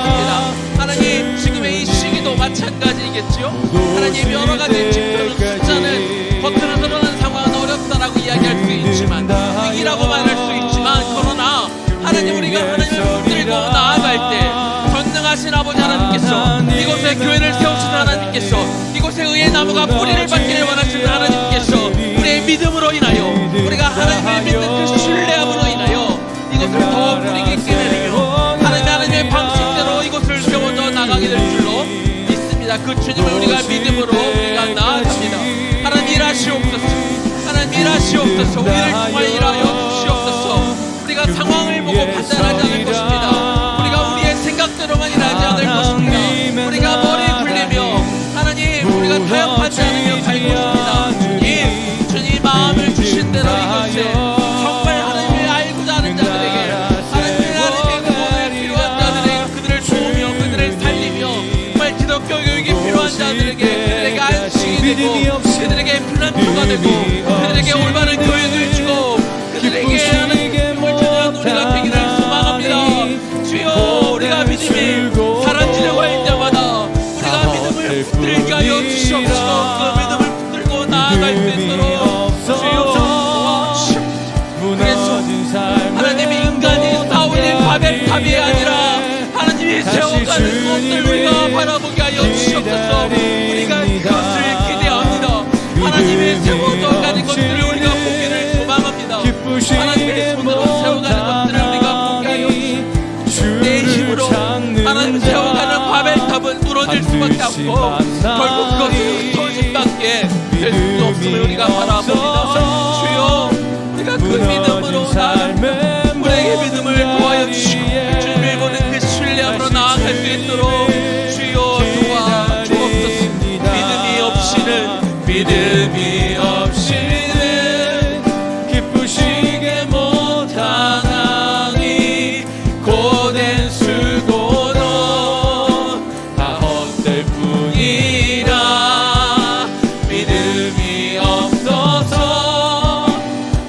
하나님 지금의 이 시기도 마찬가지이겠지요. 하나님 여러 가지 지표는 숫자는 겉으로 드러난 상황은 어렵다라고 이야기할 수 있지만 위기라고 말할 수 있지만 그러나 하나님 우리가 하나님을 붙들고 나아갈 때 전능하신 아버지 하나님께서 이곳에 교회를 세우시는 하나님께서 이곳에 의의 나무가 뿌리를 받기를 원하시는 하나님께서 우리의 믿음으로 인하여 우리가 하나님을 믿는 그 신뢰함으로 인하여 이것을 더 뿌리 깊게 내리며 하나님의 방식대로 이곳을 세워져 나가게 될 줄로 믿습니다. 그 주님을 우리가 믿음으로 우리가 나아갑니다. 하나님 일하시옵소서. 하나님 일하시옵소서. 우리를 통하여 일하여 주시옵소서. 우리가 상황을 보고 판단하지 않을 것입니다. 우리가 우리의 생각대로만 일하지 않을 것입니다. 우리가 머리 굴리며 하나님 우리가 타협하지 않으며 갈 것입니다. 주님 마음을 주신 대로 이곳에 정말 하나님을 알고자 하는 자들에게 하나님의 구원을 필요한 자들에게 그들을 도우며 그들을 살리며 정말 기독교 교육이 필요한 자들에게 그들에게 안식이 되고 그들에게 플란트가 되고 그들에게 올바른 교육을 주고 그들에게 하나님을 전하는 우리가 되기를 소망합니다. 주여 우리가 믿음이 사라지려고 할 때마다 우리가 믿음을 붙들게 하여 주시옵소서. 그 믿음을 붙들고 나아갈 수 있도록 하나님이 인간이 쌓아올린 바벨탑이 아니라 하나님이 세워가는 것들 우리가 바라보게 하여 주시옵소서. 우리가 그것을 기대합니다. 하나님의 세워져 가는 것들을 우리가 보기를 소망합니다. 하나님의 손으로 세워가는 것들을 우리가 보게 하여 주시옵소서. 내 힘으로 하나님 세워가는 바벨탑은 무너질 수밖에 없고 결국 그것은 흩어진 밖에 될 수 없음을 우리가 바라봅니다. 주여 우리가 그 믿음으로 나아가면 우리에게 믿음을 도와여 주시고 주님을 보는 그 신뢰함으로 나아갈 수 있도록 주여 도와 주옵소서. 믿음이 없이는 기쁘시게 못하나니 고된 수고도 다 헛될 뿐이라. 믿음이 없어서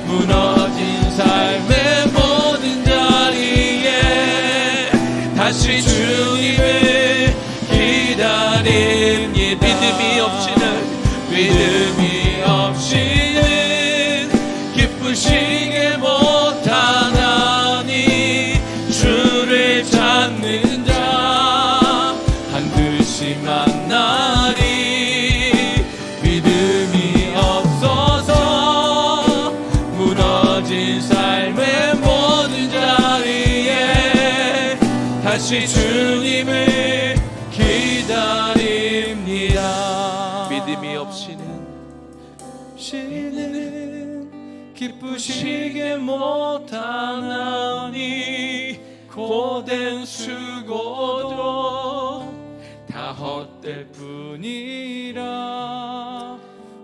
무너진 삶의 모든 자리에 다시 주님을 기다립니다. 믿음이 없이는 기쁘시게 못하나니 주를 찾는 자 반드시 만나리. 믿음이 없어서 무너진 삶의 모든 자리에 다시 주님을 기다립니다. 믿음이 없이는 기쁘시게 못하나니 고된 수고도 다 헛될 뿐이라.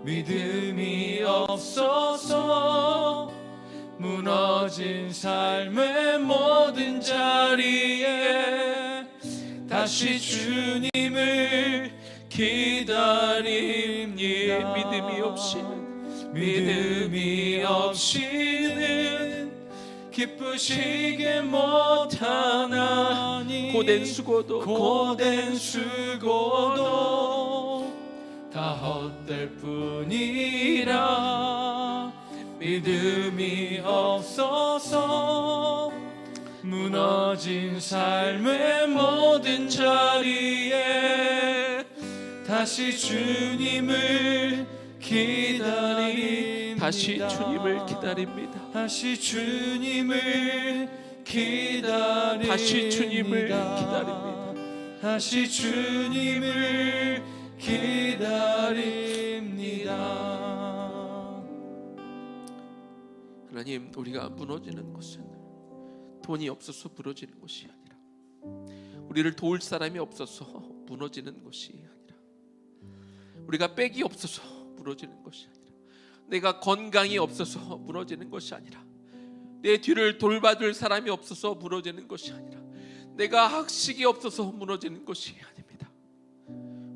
믿음이 없어서 무너진 삶의 모든 자리에 다시 주님을 기다립니다. 믿음이 없이는 기쁘시게 못하나니 고된 수고도 다 헛될 뿐이라. 믿음이 없어서 무너진 삶의 모든 자리에 다시 주님을 기다립니다. 다시 주님을 기다립니다. 다시 주님을 기다립니다. 다시 주님을 기다립니다. 다시 주님을 기다립니다. 하나님, 우리가 무너지는 것은 돈이 없어서 무너지는 것이 아니라, 우리를 도울 사람이 없어서 무너지는 것이 아니라, 우리가 빽이 없어서 무너지는 것이 아니라, 내가 건강이 없어서 무너지는 것이 아니라, 내 뒤를 돌봐줄 사람이 없어서 무너지는 것이 아니라, 내가 학식이 없어서 무너지는 것이 아닙니다.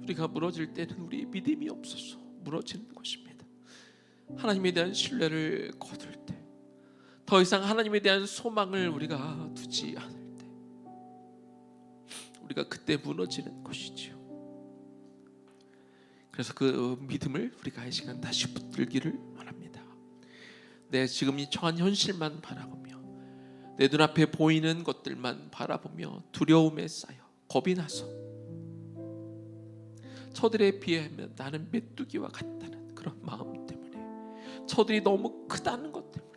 우리가 무너질 때는 우리 믿음이 없어서 무너지는 것입니다. 하나님에 대한 신뢰를 거둘 때, 더 이상 하나님에 대한 소망을 우리가 두지 않을 때, 우리가 그때 무너지는 것이지요. 그래서 그 믿음을 우리가 이 시간 다시 붙들기를 원합니다. 내 지금 이 처한 현실만 바라보며, 내 눈앞에 보이는 것들만 바라보며 두려움에 쌓여 겁이 나서 저들에 비하면 나는 메뚜기와 같다는 그런 마음 때문에, 저들이 너무 크다는 것 때문에,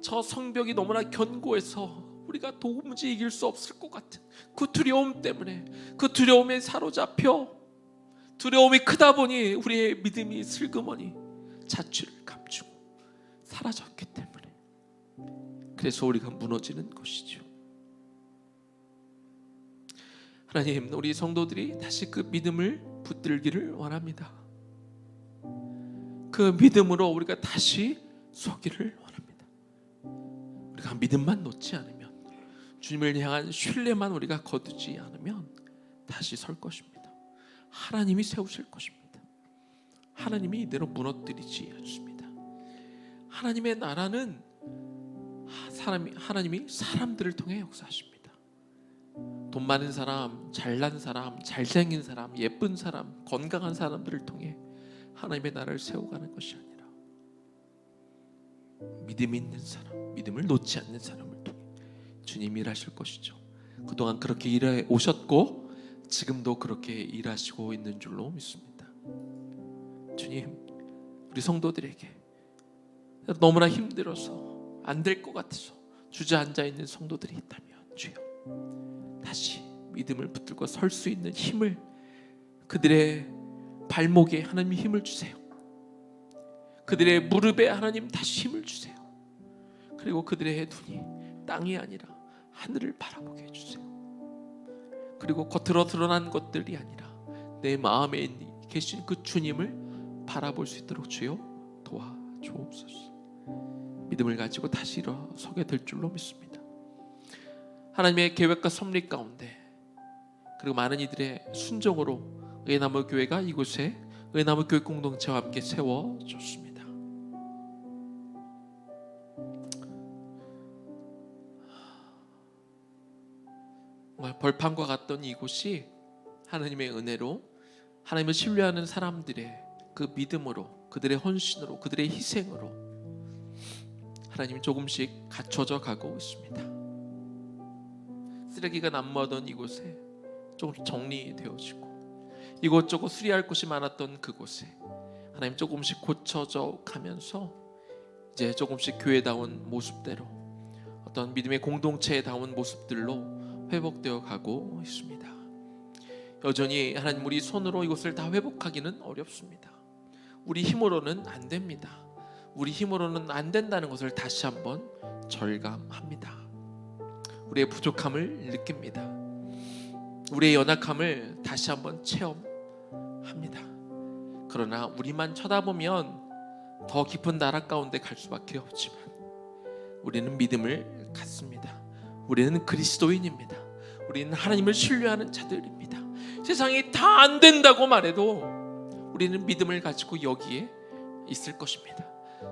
저 성벽이 너무나 견고해서 우리가 도무지 이길 수 없을 것 같은 그 두려움 때문에, 그 두려움에 사로잡혀 두려움이 크다 보니 우리의 믿음이 슬그머니 자취를 감추고 사라졌기 때문에, 그래서 우리가 무너지는 것이죠. 하나님, 우리 성도들이 다시 그 믿음을 붙들기를 원합니다. 그 믿음으로 우리가 다시 서기를 원합니다. 우리가 믿음만 놓지 않으면, 주님을 향한 신뢰만 우리가 거두지 않으면 다시 설 것입니다. 하나님이 세우실 것입니다. 하나님이 이대로 무너뜨리지 않습니다. 하나님의 나라는 하나님이 사람들을 통해 역사하십니다. 돈 많은 사람, 잘난 사람, 잘생긴 사람, 예쁜 사람, 건강한 사람들을 통해 하나님의 나라를 세워가는 것이 아니라, 믿음이 있는 사람, 믿음을 놓지 않는 사람을 통해 주님이 일하실 것이죠. 그동안 그렇게 일해 오셨고 지금도 그렇게 일하시고 있는 줄로 믿습니다. 주님, 우리 성도들에게 너무나 힘들어서 안 될 것 같아서 주저앉아 있는 성도들이 있다면, 주여 다시 믿음을 붙들고 설 수 있는 힘을, 그들의 발목에 하나님 힘을 주세요. 그들의 무릎에 하나님 다시 힘을 주세요. 그리고 그들의 눈이 땅이 아니라 하늘을 바라보게 해주세요. 그리고 겉으로 드러난 것들이 아니라 내 마음에 계신 그 주님을 바라볼 수 있도록 주여 도와주옵소서. 믿음을 가지고 다시 일어서게 될 줄로 믿습니다. 하나님의 계획과 섭리 가운데, 그리고 많은 이들의 순종으로 의나무 교회가 이곳에 의나무 교회 공동체와 함께 세워졌습니다. 정말 벌판과 같던 이곳이 하나님의 은혜로 하나님을 신뢰하는 사람들의 그 믿음으로, 그들의 헌신으로, 그들의 희생으로 하나님이 조금씩 갖춰져 가고 있습니다. 쓰레기가 난무하던 이곳에 조금씩 정리되어지고, 이곳저곳 수리할 곳이 많았던 그곳에 하나님 조금씩 고쳐져 가면서 이제 조금씩 교회다운 모습대로, 어떤 믿음의 공동체다운 모습들로 회복되어 가고 있습니다. 여전히 하나님, 우리 손으로 이것을 다 회복하기는 어렵습니다. 우리 힘으로는 안 됩니다. 우리 힘으로는 안 된다는 것을 다시 한번 절감합니다. 우리의 부족함을 느낍니다. 우리의 연약함을 다시 한번 체험합니다. 그러나 우리만 쳐다보면 더 깊은 나라 가운데 갈 수밖에 없지만 우리는 믿음을 갖습니다. 우리는 그리스도인입니다. 우리는 하나님을 신뢰하는 자들입니다. 세상이 다 안 된다고 말해도 우리는 믿음을 가지고 여기에 있을 것입니다.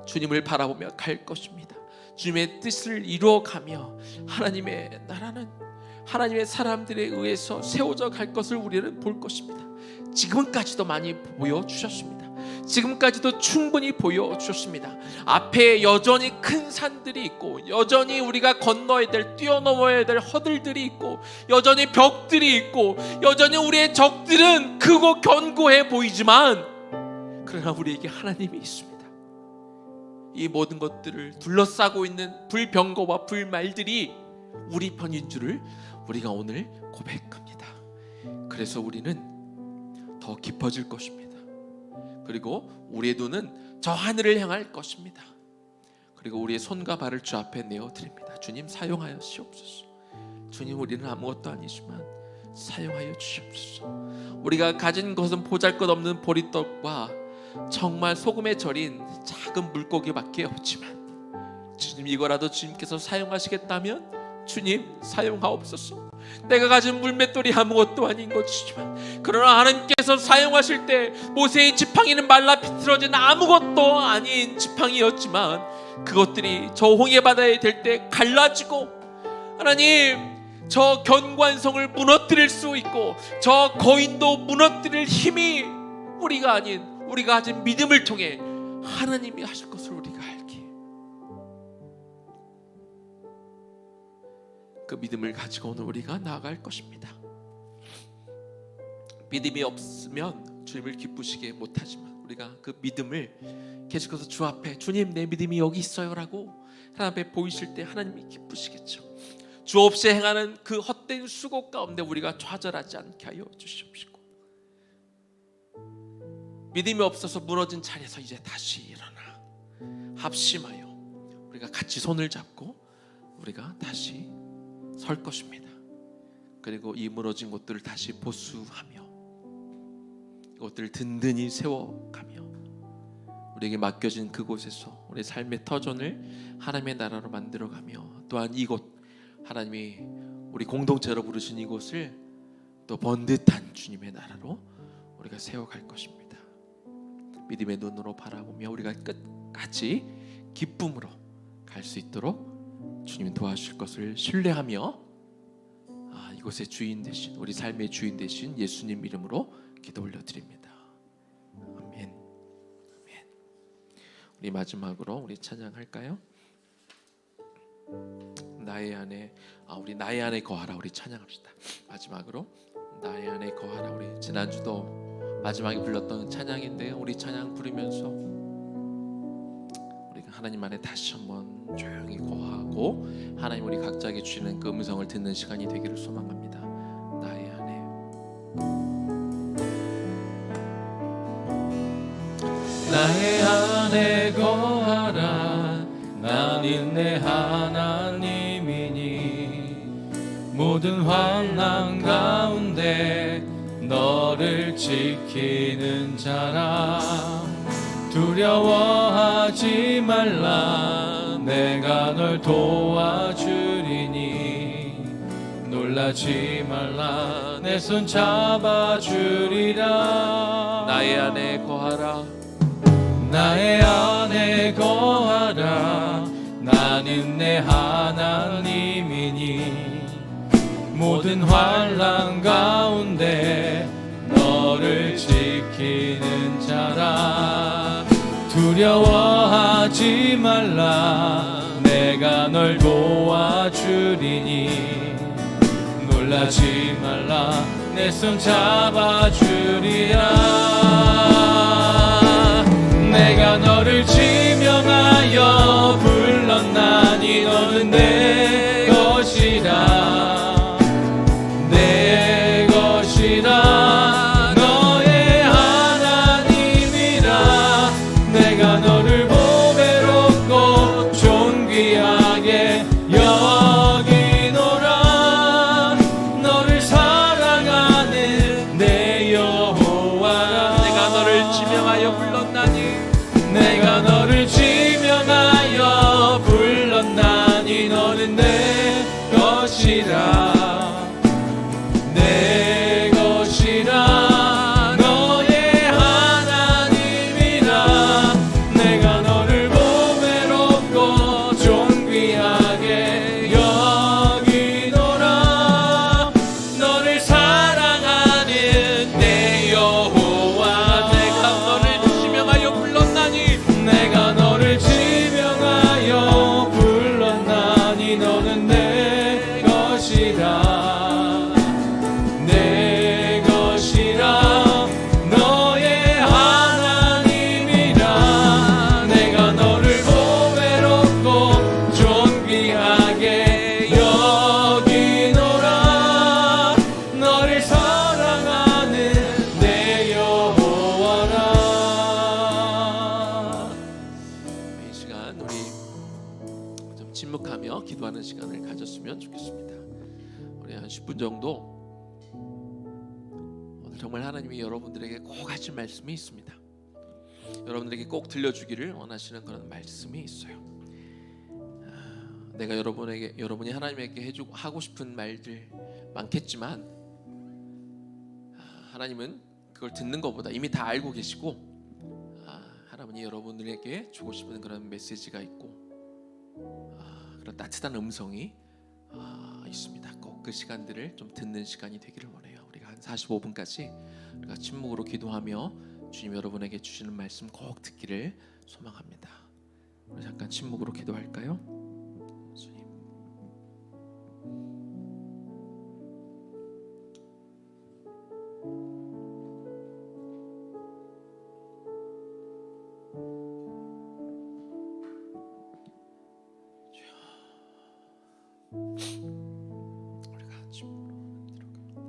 주님을 바라보며 갈 것입니다. 주님의 뜻을 이루어가며 하나님의 나라는 하나님의 사람들에 의해서 세워져 갈 것을 우리는 볼 것입니다. 지금까지도 많이 보여주셨습니다. 지금까지도 충분히 보여주셨습니다. 앞에 여전히 큰 산들이 있고, 여전히 우리가 건너야 될, 뛰어넘어야 될 허들들이 있고, 여전히 벽들이 있고, 여전히 우리의 적들은 크고 견고해 보이지만, 그러나 우리에게 하나님이 있습니다. 이 모든 것들을 둘러싸고 있는 불병거와 불말들이 우리 편인 줄을 우리가 오늘 고백합니다. 그래서 우리는 더 깊어질 것입니다. 그리고 우리의 눈은 저 하늘을 향할 것입니다. 그리고 우리의 손과 발을 주 앞에 내어드립니다. 주님, 사용하여 주시옵소서. 주님, 우리는 아무것도 아니지만 사용하여 주시옵소서. 우리가 가진 것은 보잘것없는 보리떡과 정말 소금에 절인 작은 물고기밖에 없지만, 주님, 이거라도 주님께서 사용하시겠다면 주님, 사용하옵소서. 내가 가진 물맷돌이 아무것도 아닌 것이지만, 그러나 하나님께서 사용하실 때 모세의 지팡이는 말라 비틀어진 아무것도 아닌 지팡이였지만 그것들이 저 홍해바다에 될 때 갈라지고, 하나님, 저 견관성을 무너뜨릴 수 있고 저 거인도 무너뜨릴 힘이 우리가 아닌 우리가 가진 믿음을 통해 하나님이 하실 것을 우리가 알기에, 그 믿음을 가지고 오늘 우리가 나아갈 것입니다. 믿음이 없으면 주님을 기쁘시게 못하지만 우리가 그 믿음을 계속해서 주 앞에, 주님, 내 믿음이 여기 있어요 라고 하나님 앞에 보이실 때 하나님이 기쁘시겠죠. 주 없이 행하는 그 헛된 수고 가운데 우리가 좌절하지 않게 하여 주시옵시고, 믿음이 없어서 무너진 자리에서 이제 다시 일어나 합심하여 우리가 같이 손을 잡고 우리가 다시 설 것입니다. 그리고 이 무너진 곳들을 다시 보수하며 이것들을 든든히 세워가며 우리에게 맡겨진 그곳에서 우리 삶의 터전을 하나님의 나라로 만들어가며, 또한 이곳 하나님이 우리 공동체로 부르신 이곳을 또 번듯한 주님의 나라로 우리가 세워갈 것입니다. 믿음의 눈으로 바라보며 우리가 끝까지 기쁨으로 갈 수 있도록 주님 도와주실 것을 신뢰하며, 이곳의 주인 되신, 우리 삶의 주인 되신 예수님 이름으로 기도 올려드립니다. 아멘. 아멘. 우리 마지막으로 우리 찬양할까요? 나의 안에, 우리 나의 안에 거하라, 우리 찬양합시다. 마지막으로 나의 안에 거하라. 우리 지난주도 마지막에 불렀던 찬양인데요, 우리 찬양 부르면서 우리가 하나님 안에 다시 한번 조용히 거하고 하나님 우리 각자에게 주시는 그 음성을 듣는 시간이 되기를 소망합니다. 나의 안에, 나의 안에 거하라. 나는 내 하나님이니 모든 환난 가운데 너를 지키는 자라. 두려워하지 말라. 내가 널 도와주리니 놀라지 말라. 내 손 잡아주리라. 나의 안에 거하라. 나의 안에 거하라. 나는 내 하나님이니 모든 환난 가운데 너를 지키는 자라. 두려워하지 말라. 내가 널 도와주리니. 놀라지 말라. 내 손 잡아주리라. 내가 너를 지명하여 불렀나니 너는 내 것이라. 내 것이라. 너의 하나님이라. 내가 너를 보배롭고 존귀하게 여기노라. 너를 사랑하는 내 여호와라. 내가 너를 지명하여 불렀나니 내가 너를 지명하여 불렀나니 너는 내 것이라. 내 것이라. 너의 하나님이라. 내가 너를 보배롭고 존귀하게 여기노라. 너를 사랑하는 내 여호와. 내가 너를 지명하여 불렀나니 내가 너를 지명하여 불렀나니 너는 내 것이라. 내 것이라. 너의 하나님이라. 내가 너를 보배롭고 존귀하게 여기노라. 너를 사랑하는 내 여호와라. 이 시간 우리 좀 침묵하며 기도하는 시간을 가졌으면 좋겠습니다. 우리 한 10분 정도 오늘 정말 하나님이 여러분들에게 꼭 하실 말씀이 있습니다. 여러분들에게 꼭 들려주기를 원하시는 그런 말씀이 있어요. 내가 여러분이 하나님에게 하고 싶은 말들 많겠지만 하나님은 그걸 듣는 것보다 이미 다 알고 계시고 하나님이 여러분들에게 주고 싶은 그런 메시지가 있고 그런 따뜻한 음성이 있습니다. 꼭 그 시간들을 좀 듣는 시간이 되기를 원해요. 우리가 한 45분까지 우리가 침묵으로 기도하며 주님 여러분에게 주시는 말씀 꼭 듣기를 소망합니다. 우리 잠깐 침묵으로 기도할까요? 주님. 우리가 침묵으로 들어갑니다.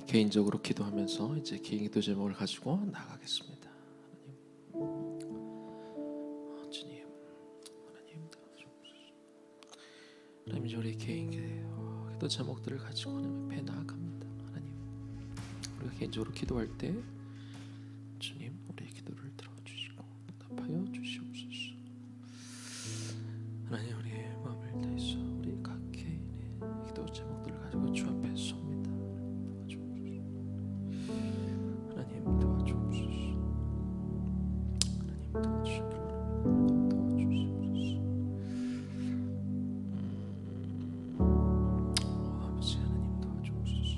개인적으로 기도하면서 이제 기도 제목을 가지고 나가겠습니다. 주님, 하나님 이제 우리 개인 기도 제목들을 가지고 하나님 앞에 나아갑니다. 하나님, 우리가 개인적으로 기도할 때 주님 우리의 기도를 들어주시고 응답하여 주시옵소서. 하나님, 우리의 마음을 다해서 우리 각 개인의 기도 제목들을 가지고 주 앞에 섭니다. 하나님 도와주옵소서. 하나님 도와주시옵소서. 아버지 하나님 도와주옵소서.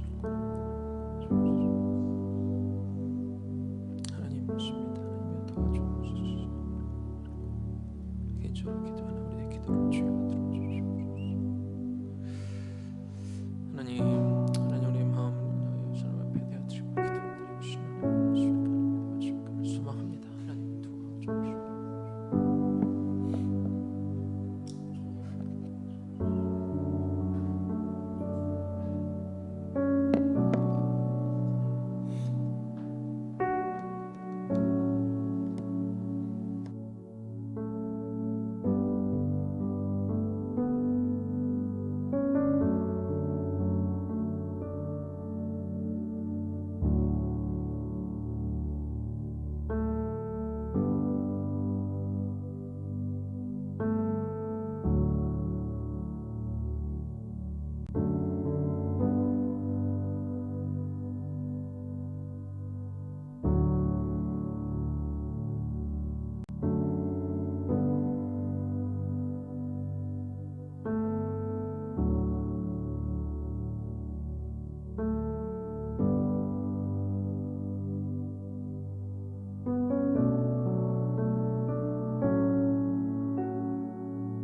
하나님 믿습니다. 하나님 도와주옵소서. 개인적으로 기도하는 우리의 기도를 주여